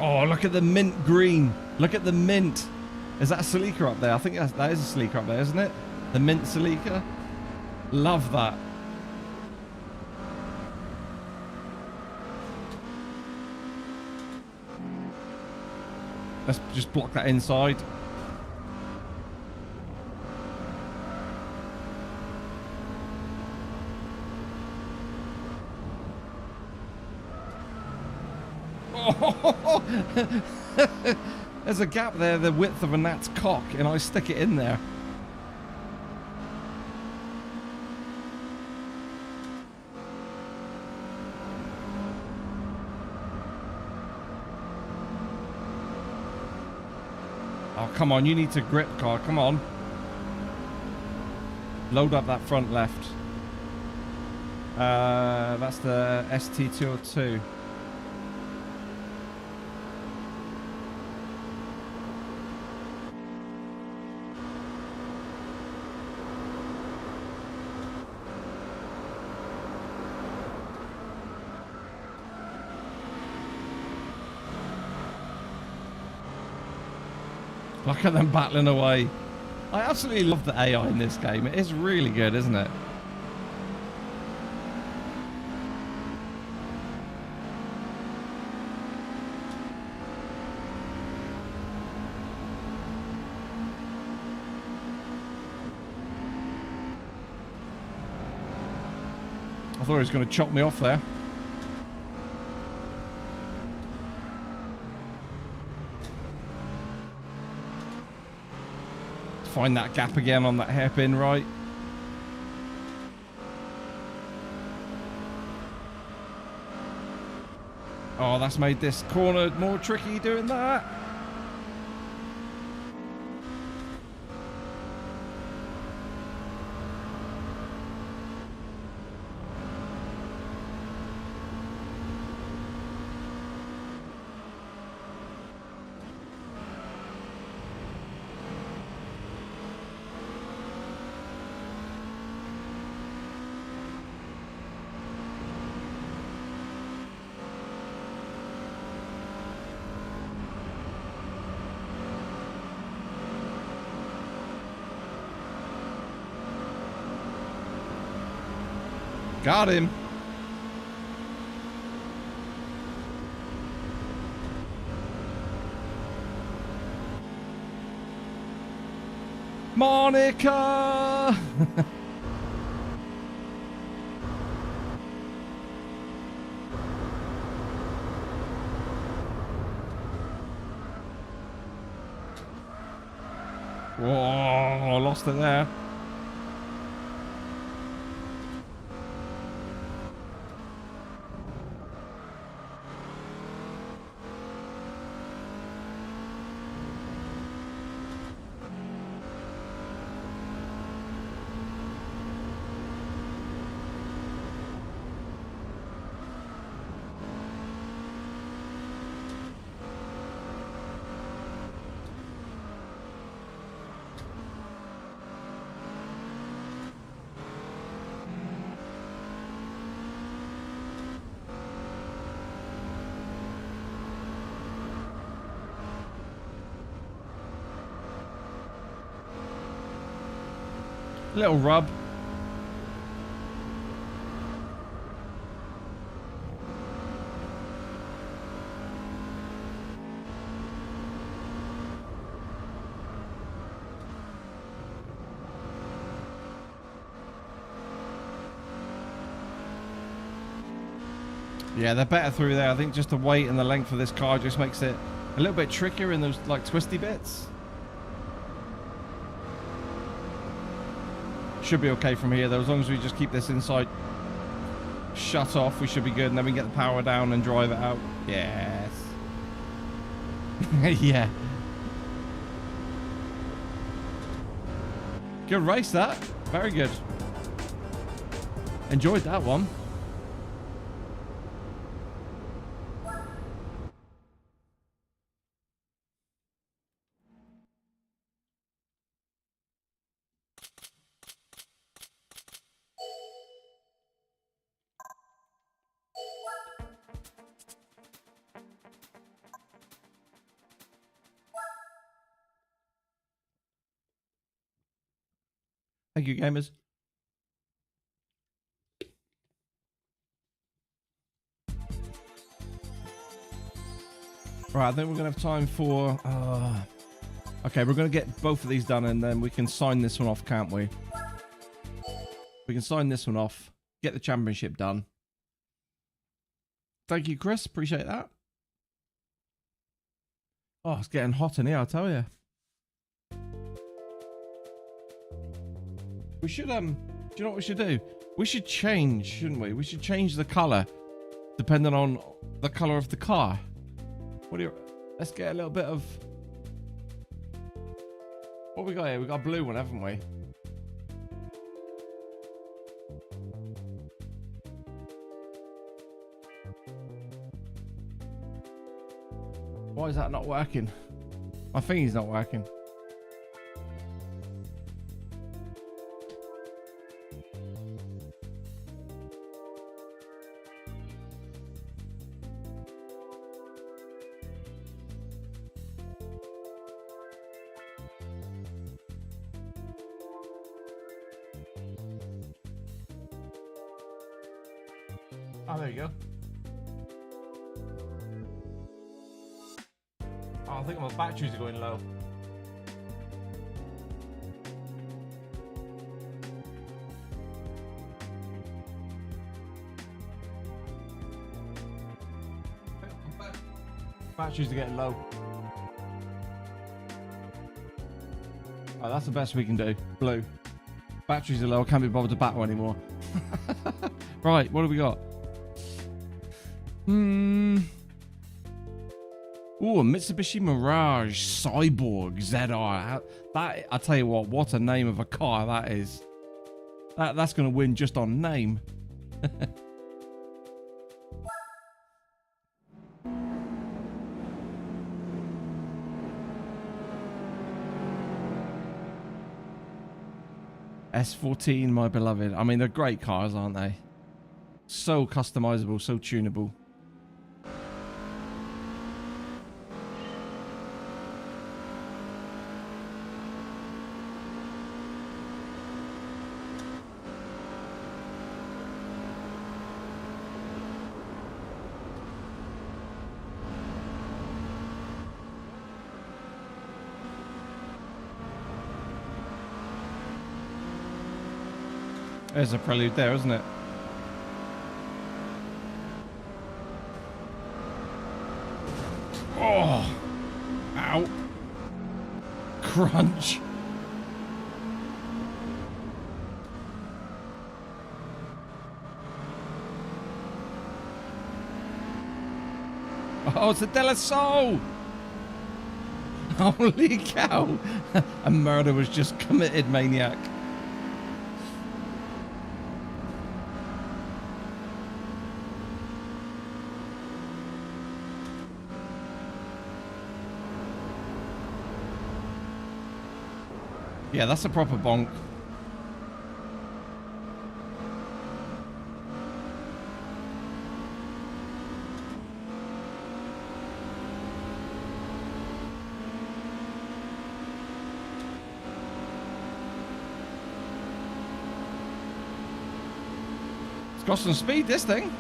[SPEAKER 1] Oh, look at the mint green. Look at the mint. Is that a Celica up there? I think that is a Celica up there, isn't it? The mint Celica. Love that. Let's just block that inside. There's a gap there the width of a gnat's cock, and I stick it in there. Oh, come on, you need to grip, car, come on. Load up that front left. That's the ST202. Look at them battling away. I absolutely love the AI in this game. It is really good, isn't it? I thought he was going to chop me off there. Find that gap again on that hairpin right. Oh, that's made this corner more tricky doing that. Got him. Monica. Whoa, lost it there. Little rub. Yeah, they're better through there. I think just the weight and the length of this car just makes it a little bit trickier in those like twisty bits. Should be okay from here though, as long as we just keep this inside shut off, we should be good, and then we can get the power down and drive it out. Yes. Yeah. Good race that. Very good. Enjoyed that one. Thank you, gamers. Right, I think we're going to have time for... okay, we're going to get both of these done, and then we can sign this one off, can't we? We can sign this one off, get the championship done. Thank you, Chris. Appreciate that. Oh, it's getting hot in here, I'll tell you. We should, do you know what we should do? We should change, shouldn't we? We should change the color depending on the color of the car. What do you, let's get a little bit of, what we got here? We got a blue one, haven't we? Why is that not working? My thingy's not working. Oh, there you go. Oh, I think my batteries are going low. Batteries are getting low. Oh, that's the best we can do. Blue. Batteries are low. I can't be bothered to battle anymore. Right, what do we got? Ooh, a Mitsubishi Mirage Cyborg ZR. That, I tell you what a name of a car that is. That's going to win just on name. S14, my beloved. I mean, they're great cars, aren't they? So customizable, so tunable. There's a prelude there, isn't it? Oh! Ow! Crunch! Oh, it's a De La Soul! Holy cow! A murder was just committed, maniac. Yeah, that's a proper bonk. It's got some speed, this thing.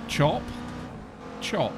[SPEAKER 1] Chop. Chop.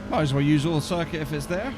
[SPEAKER 1] Might as well use all the circuit if it's there.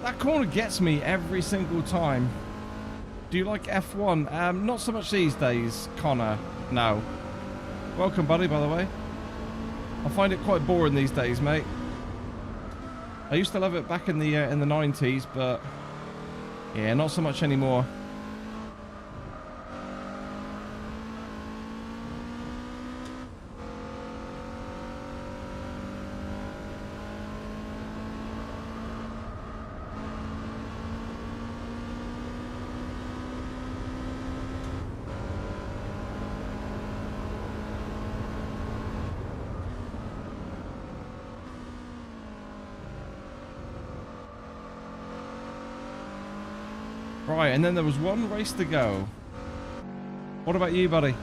[SPEAKER 1] That corner gets me every single time. Do you like F1? Not so much these days, Connor. No. Welcome, buddy, by the way. I find it quite boring these days, mate. I used to love it back in the 90s, but yeah, not so much anymore. Right, and then there was one race to go. What about you, buddy?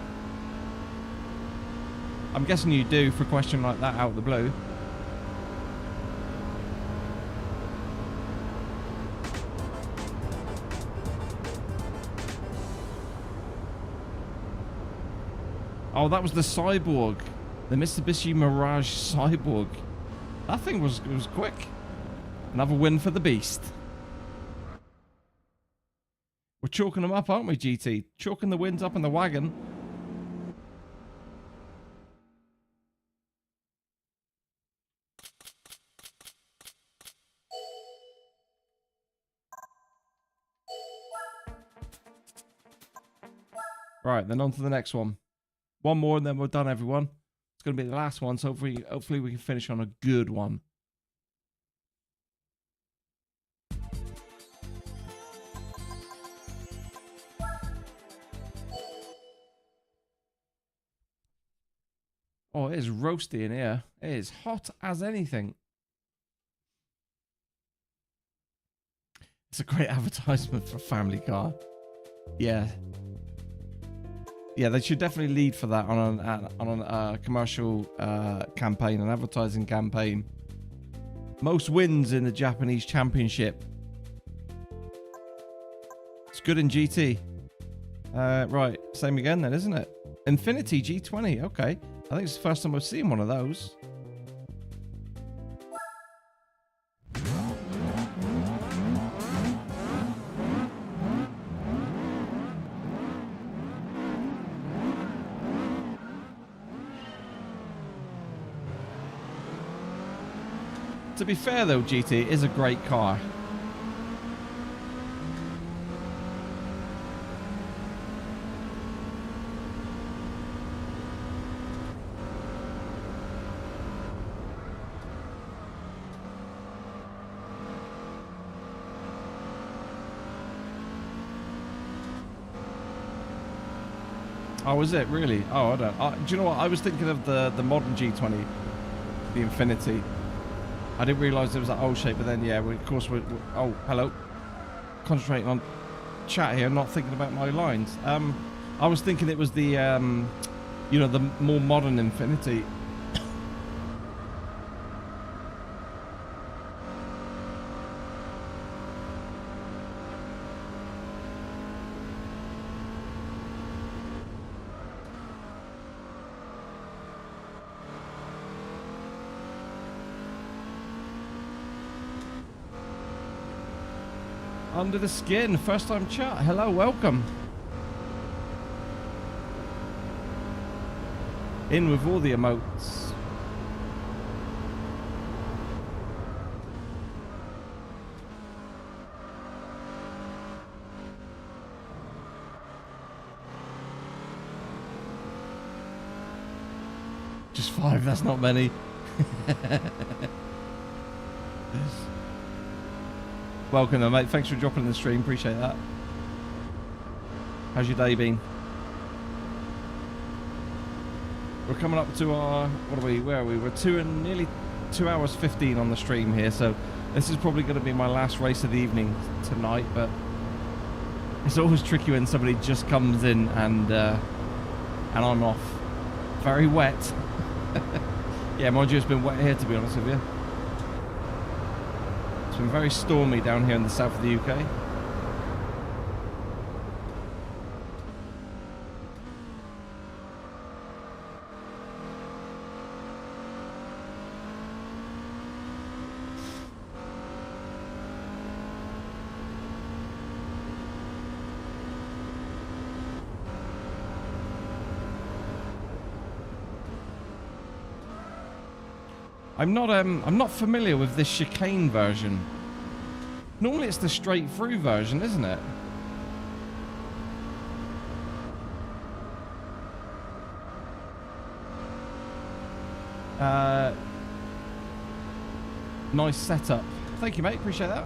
[SPEAKER 1] I'm guessing you do for a question like that out of the blue. Oh, that was the Cyborg. The Mitsubishi Mirage Cyborg. That thing was quick. Another win for the beast. We're chalking them up, aren't we, GT? Chalking the wins up in the wagon. Right, then on to the next one. One more and then we're done, everyone. It's going to be the last one, so hopefully we can finish on a good one. Oh, it is roasty in here. It is hot as anything. It's a great advertisement for a family car. Yeah. Yeah, they should definitely lead for that on a commercial campaign, an advertising campaign. Most wins in the Japanese Championship. It's good in GT. Right, same again then, isn't it? Infinity G20, okay. I think it's the first time I've seen one of those. To be fair though, GT is a great car. Oh, is it really? Oh, I don't. Do you know what? I was thinking of the modern G20, the Infinity. I didn't realise it was that old shape, but then yeah, of course we're oh, hello. Concentrating on chat here, not thinking about my lines. I was thinking it was the, you know, the more modern Infinity. Under the skin, first time chat. Hello, welcome. In with all the emotes. Just 5, that's not many. Welcome though, mate. Thanks for dropping in the stream. Appreciate that. How's your day been? We're coming up to our, what are we, where are we? We're nearly 2 hours 15 on the stream here, so this is probably going to be my last race of the evening tonight, but it's always tricky when somebody just comes in and I'm off. Very wet. Yeah, mind you, it's been wet here, to be honest with you. It's been very stormy down here in the south of the UK. I'm not familiar with this chicane version. Normally it's the straight through version, isn't it? Nice setup. Thank you, mate. Appreciate that.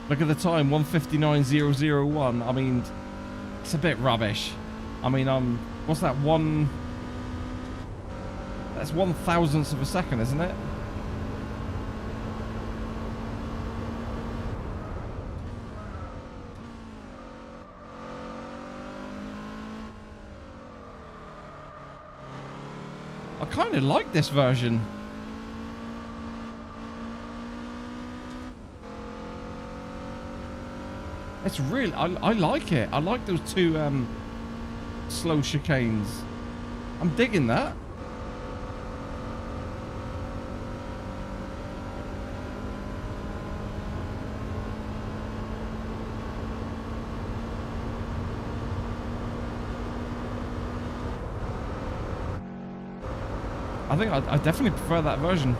[SPEAKER 1] Look at the time, 1:59.001. I mean, it's a bit rubbish. I mean, what's that, that's 1/1000th of a second, isn't it? I kind of like this version. It's really, I like it. I like those two slow chicanes. I'm digging that. I think I definitely prefer that version.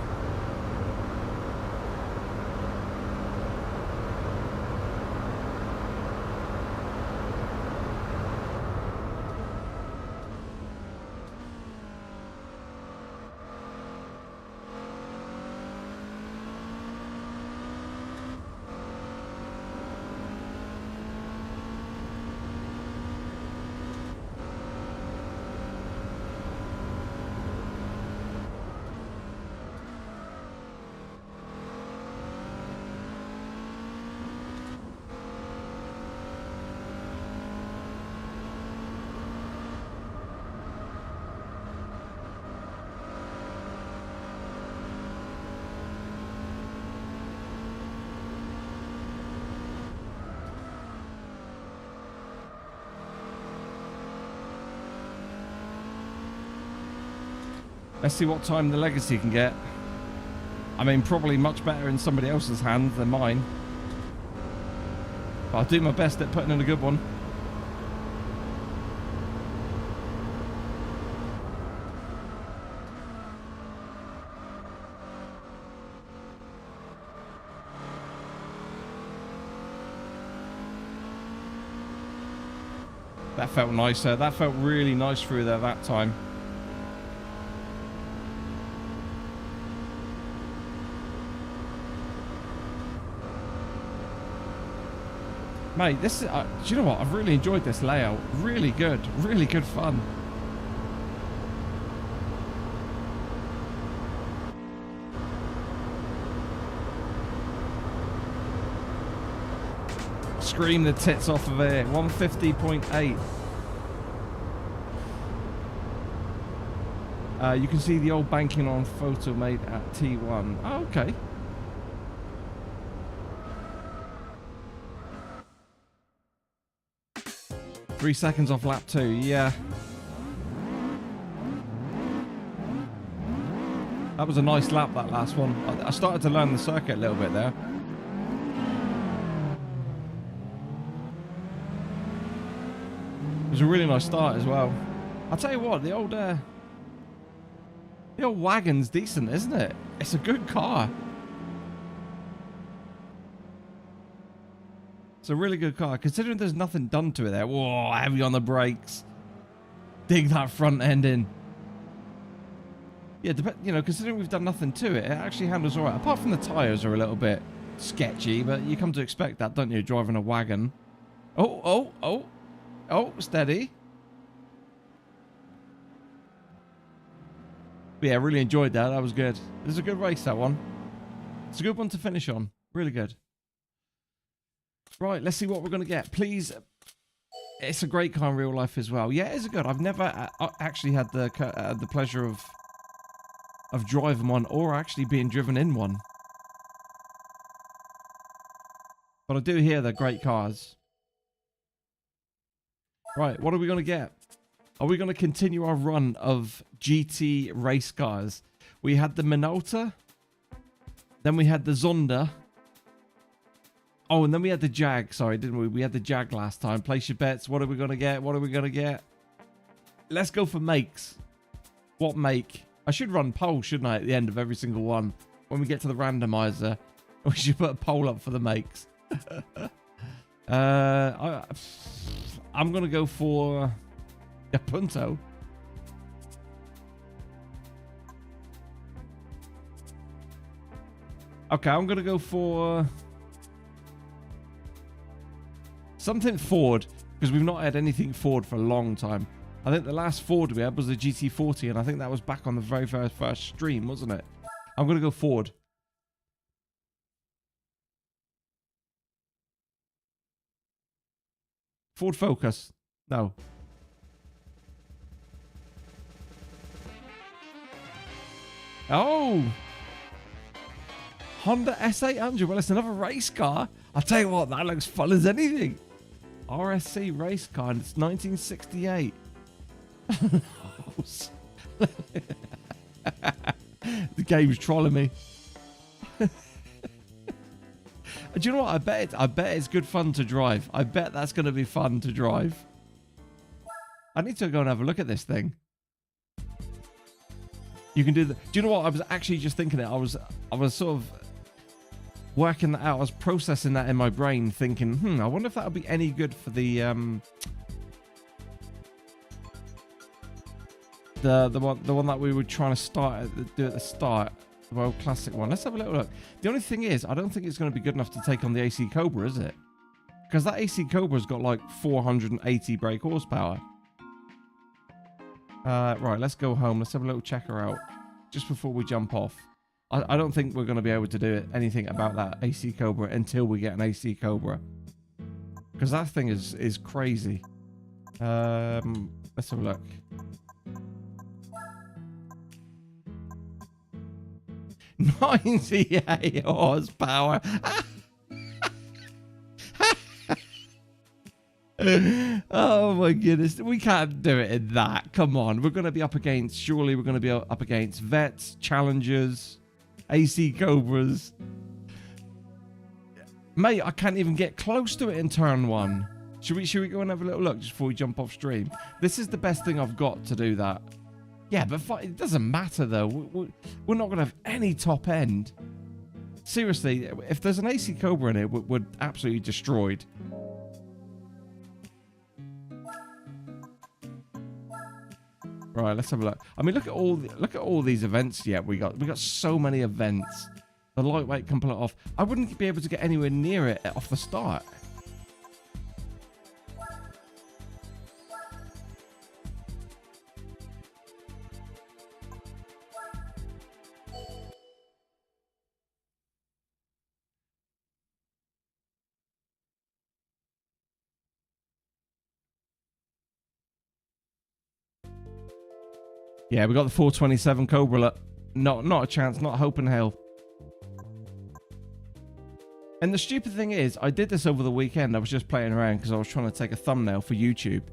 [SPEAKER 1] Let's see what time the Legacy can get. I mean, probably much better in somebody else's hands than mine. But I'll do my best at putting in a good one. That felt nice there. That felt really nice through there that time. Mate, this is, do you know what? I've really enjoyed this layout. Really good fun. Scream the tits off of it. 150.8. You can see the old banking on photo made at T1. Oh, okay. Three seconds off lap 2, yeah. That was a nice lap, that last one. I started to learn the circuit a little bit there. It was a really nice start as well. I'll tell you what, the old wagon's decent, isn't it? It's a good car. It's a really good car, considering there's nothing done to it there. Whoa, heavy on the brakes. Dig that front end in. Yeah, you know, considering we've done nothing to it, it actually handles all right. Apart from the tyres are a little bit sketchy, but you come to expect that, don't you, driving a wagon. Oh, steady. But yeah, really enjoyed that. That was good. It was a good race, that one. It's a good one to finish on. Really good. Right, let's see what we're going to get. Please, it's a great car in real life as well. Yeah, it's good. I've never actually had the pleasure of driving one or actually being driven in one. But I do hear they're great cars. Right, what are we going to get? Are we going to continue our run of GT race cars? We had the Minolta. Then we had the Zonda. Oh, and then we had the Jag. Sorry, didn't we? We had the Jag last time. Place your bets. What are we going to get? What are we going to get? Let's go for makes. What make? I should run polls, shouldn't I, at the end of every single one? When we get to the randomizer, we should put a poll up for the makes. I'm going to go for a Punto. Okay, I'm going to go for something Ford, because we've not had anything Ford for a long time. I think the last Ford we had was the GT40, and I think that was back on the very first stream, wasn't it? I'm going to go Ford. Ford Focus. No. Oh! Honda S800. Well, it's another race car. I'll tell you what, that looks fun as anything. RSC race car, and it's 1968. The game's trolling me. Do you know what? I bet it's good fun to drive. I bet that's going to be fun to drive. I need to go and have a look at this thing. You can do the. Do you know what? I was actually just thinking it. I was sort of working that out. I was processing that in my brain, thinking, I wonder if that would be any good for the one that we were trying to do at the start, the World Classic one. Let's have a little look. The only thing is, I don't think it's going to be good enough to take on the AC Cobra, is it? Because that AC Cobra's got like 480 brake horsepower. Right, let's go home. Let's have a little checker out just before we jump off. I don't think we're going to be able to do anything about that AC Cobra until we get an AC Cobra. Because that thing is crazy. Let's have a look. "98 horsepower. Oh my goodness, we can't do it in that. Come on, we're going to be up against, surely we're going to be up against Vets, Challengers, AC Cobras. Mate, I can't even get close to it in turn 1. Should we go and have a little look just before we jump off stream? This is the best thing I've got to do that. Yeah, but it doesn't matter though. We're not going to have any top end. Seriously, if there's an AC Cobra in it, we're absolutely destroyed. Right, let's have a look. I mean, look at all these events yet we got so many events. The lightweight can pull it off. I wouldn't be able to get anywhere near it off the start. Yeah, we got the 427 Cobra. Not a chance, not a hope in hell. And the stupid thing is, I did this over the weekend. I was just playing around because I was trying to take a thumbnail for YouTube.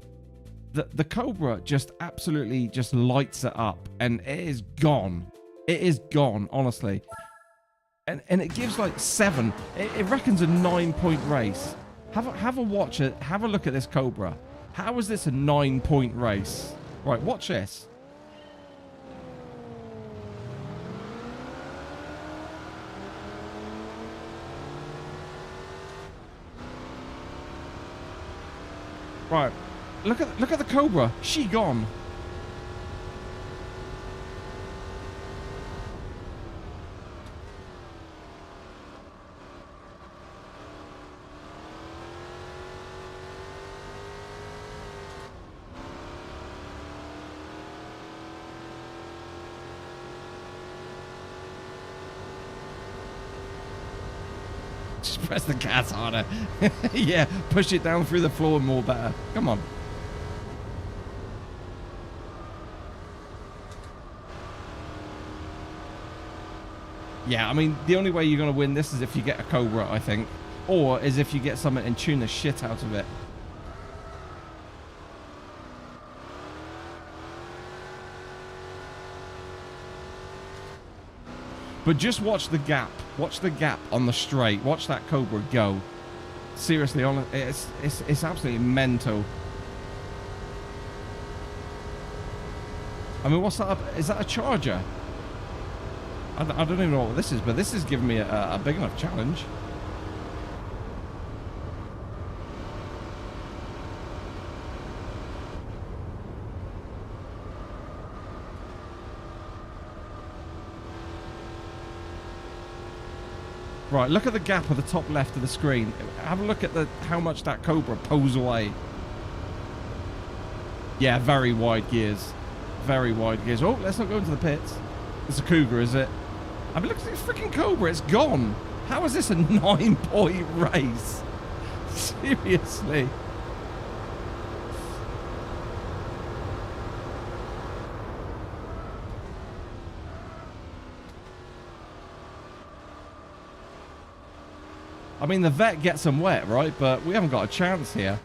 [SPEAKER 1] The Cobra just absolutely just lights it up, and it is gone. It is gone, honestly. And it gives like 7. It reckons a 9-point race. Have a watch it. Have a look at this Cobra. How is this a 9-point race? Right, watch this. Right, look at the Cobra. She gone. Just press the gas harder. Yeah, push it down through the floor more better. Come on. Yeah, I mean, the only way you're going to win this is if you get a Cobra, I think. Or is if you get something and tune the shit out of it. But just watch the gap. Watch the gap on the straight. Watch that Cobra go. Seriously, it's absolutely mental. I mean, what's that? Is that a Charger? I don't even know what this is, but this is giving me a big enough challenge. Right, look at the gap at the top left of the screen. Have a look at how much that Cobra pulls away. Yeah, very wide gears. Very wide gears. Oh, let's not go into the pits. It's a Cougar, is it? I mean, look at this freaking Cobra. It's gone. How is this a 9-point race? Seriously. I mean, the Vet gets them wet, right? But we haven't got a chance here.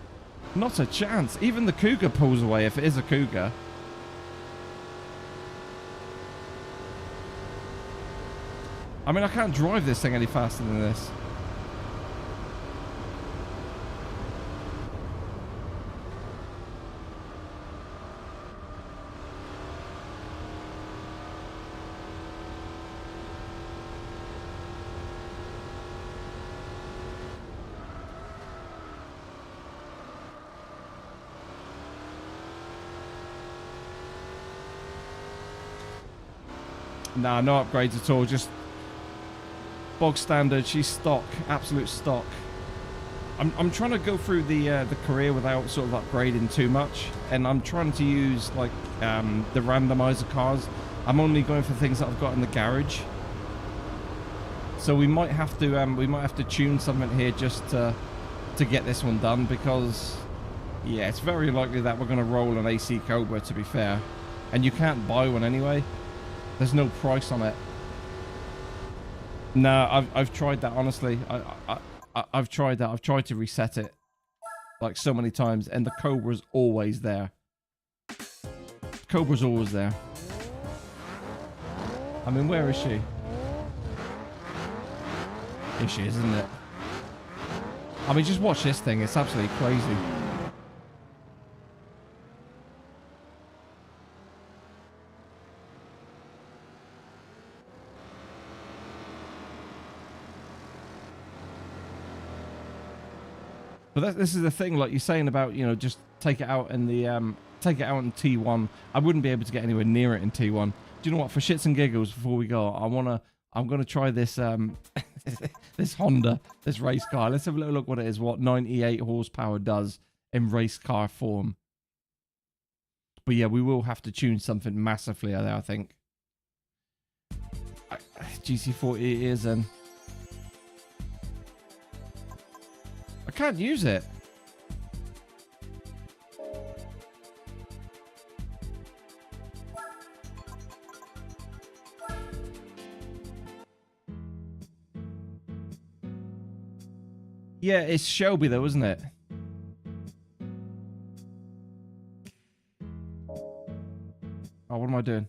[SPEAKER 1] Not a chance. Even the Cougar pulls away if it is a Cougar. I mean, I can't drive this thing any faster than this. Nah, no upgrades at all. Just bog standard. She's stock, absolute stock. I'm trying to go through the career without sort of upgrading too much, and I'm trying to use like the randomizer cars. I'm only going for things that I've got in the garage. So we might have to tune something here just to get this one done, because yeah, it's very likely that we're going to roll an AC Cobra, to be fair, and you can't buy one anyway. There's no price on it. No, I've tried that, honestly. I've tried that. I've tried to reset it like so many times, and the Cobra's always there. Cobra's always there. I mean, where is she? Here she is, isn't it? I mean, just watch this thing. It's absolutely crazy. But this is the thing, like you're saying about, you know, just take it out in the take it out in T1. I wouldn't be able to get anywhere near it in T1. Do you know what? For shits and giggles, before we go, I'm gonna try this this Honda, this race car. Let's have a little look what it is, what 98 horsepower does in race car form. But yeah, we will have to tune something massively there, I think. GC40 it is, and I can't use it. Yeah, it's Shelby though, isn't it? Oh, what am I doing?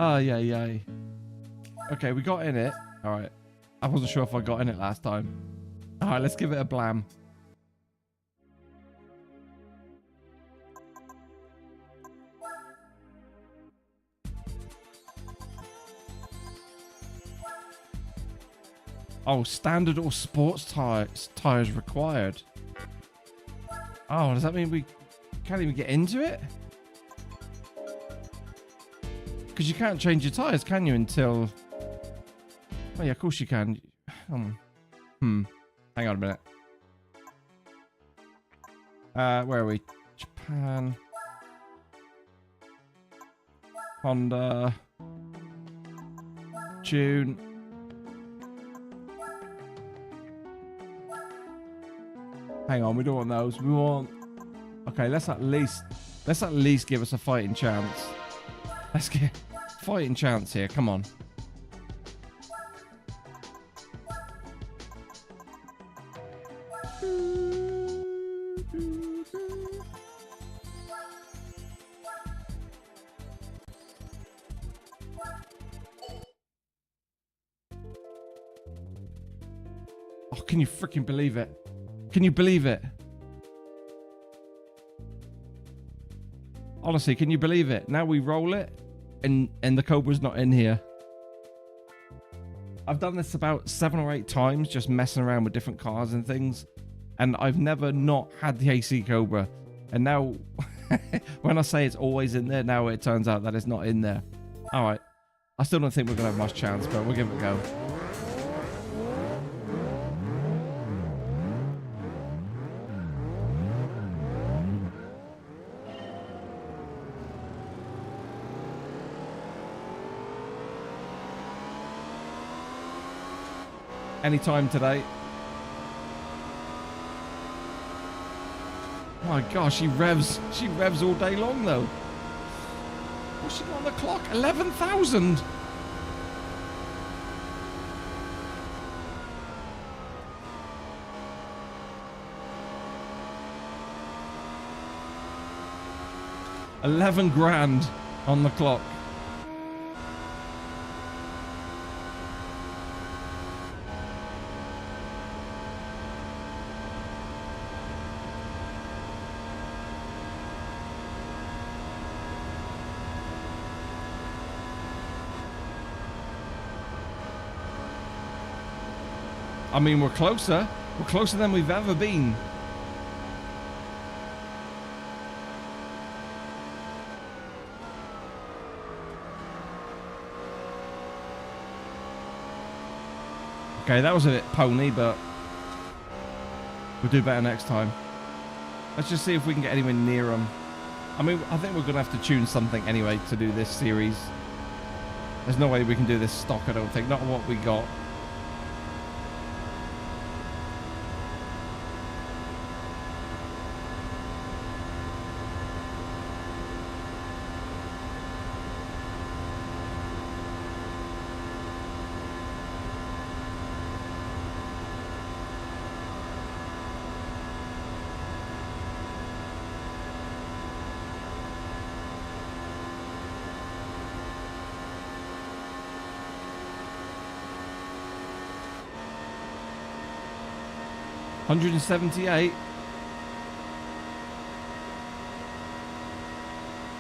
[SPEAKER 1] Oh, yeah. Okay, we got in it. All right. I wasn't sure if I got in it last time. All right, let's give it a blam. Oh, standard or sports tires required. Oh, does that mean we can't even get into it? Because you can't change your tires, can you, until... Oh, yeah, of course you can. Hang on a minute. Where are we? Japan. Honda. June. Hang on, we don't want those. We want... Okay, let's at least give us a fighting chance. Let's get fighting chance here. Come on. Oh, can you freaking believe it? Can you believe it? Honestly, can you believe it? Now we roll it, and the Cobra's not in here. I've done this about 7 or 8 times, just messing around with different cars and things, and I've never not had the AC Cobra. And now, when I say it's always in there, now it turns out that it's not in there. All right. I still don't think we're going to have much chance, but we'll give it a go. Anytime today. Oh my gosh, she revs all day long though. What's she got on the clock? 11,000. $11,000 on the clock. I mean, we're closer. We're closer than we've ever been. Okay, that was a bit pony, but we'll do better next time. Let's just see if we can get anywhere near them. I mean, I think we're going to have to tune something anyway to do this series. There's no way we can do this stock, I don't think. Not what we got. $178.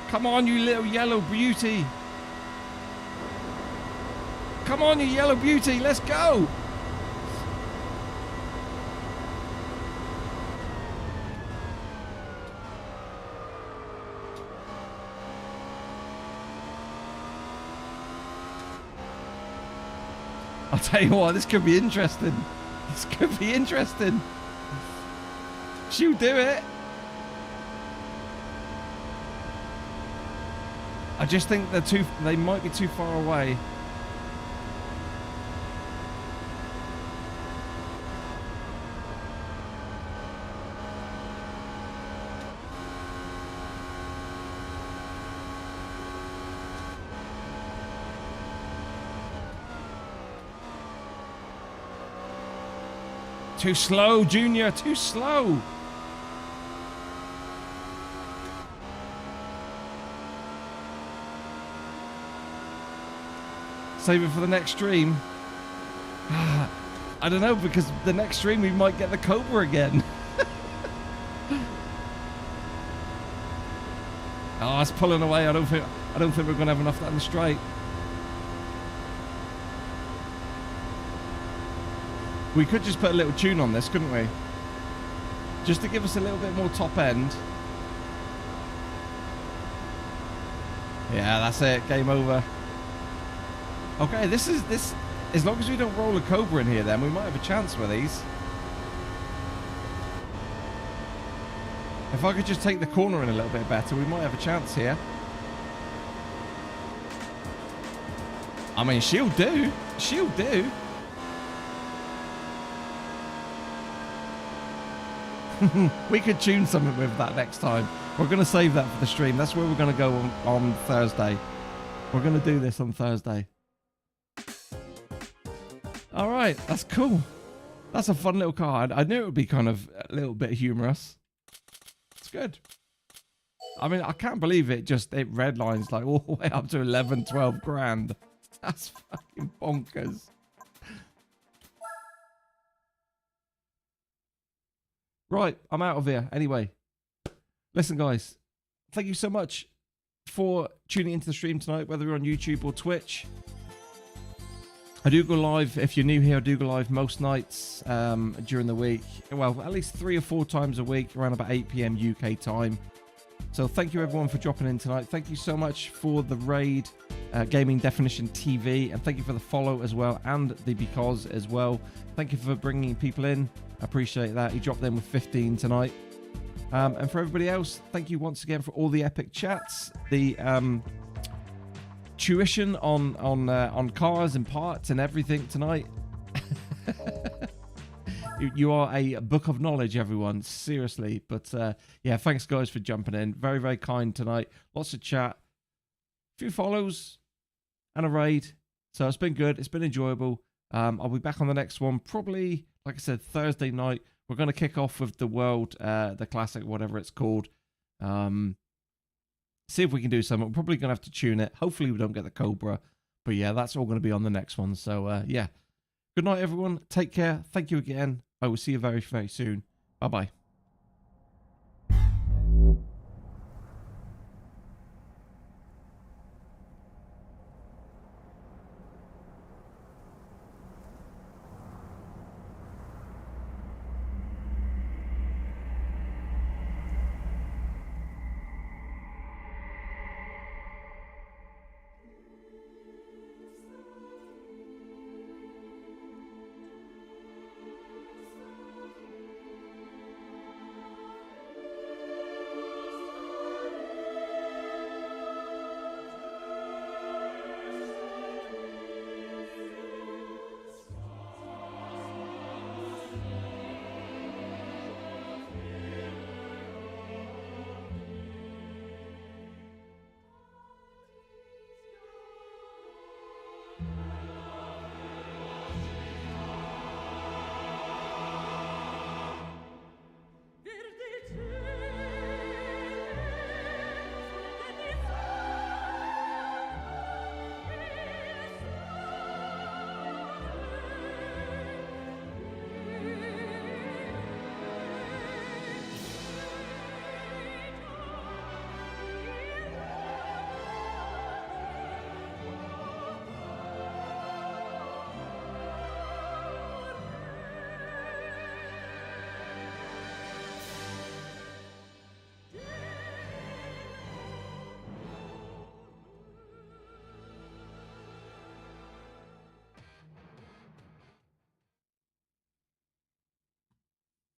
[SPEAKER 1] Come on, you little yellow beauty. Come on, you yellow beauty. Let's go. I'll tell you what, this could be interesting. This could be interesting. She'll do it. I just think they might be too far away. Too slow, Junior, too slow. Save it for the next stream. I don't know, because the next stream we might get the Cobra again. Oh, it's pulling away. I don't think we're gonna have enough of that in the straight. We could just put a little tune on this, couldn't we? Just to give us a little bit more top end. Yeah, that's it. Game over. Okay, this. As long as we don't roll a Cobra in here, then we might have a chance with these. If I could just take the corner in a little bit better, we might have a chance here. I mean, she'll do. She'll do. We could tune something with that next time. We're going to save that for the stream. That's where we're going to go on Thursday. We're going to do this on Thursday. All right, that's cool. That's a fun little car. I knew it would be kind of a little bit humorous. It's good. I mean, I can't believe it redlines like all the way up to 11, 12 grand. That's fucking bonkers. Right, I'm out of here. Anyway, listen, guys, thank you so much for tuning into the stream tonight, whether you're on YouTube or Twitch. I do go live. If you're new here, I do go live most nights during the week. Well, at least 3 or 4 times a week, around about 8 p.m. UK time. So thank you, everyone, for dropping in tonight. Thank you so much for the raid, Gaming Definition TV, and thank you for the follow as well, and the because as well. Thank you for bringing people in. I appreciate that. You dropped them with 15 tonight. And for everybody else, thank you once again for all the epic chats, the tuition on cars and parts and everything tonight. You are a book of knowledge, everyone. Seriously. But yeah, thanks, guys, for jumping in. Very, very kind tonight. Lots of chat. A few follows and a raid. So it's been good. It's been enjoyable. I'll be back on the next one, probably, like I said, Thursday night. We're going to kick off with the World, the Classic, whatever it's called. See if we can do something. We're probably going to have to tune it. Hopefully we don't get the Cobra. But yeah, that's all going to be on the next one. So yeah. Good night, everyone. Take care. Thank you again. I will see you very, very soon. Bye-bye.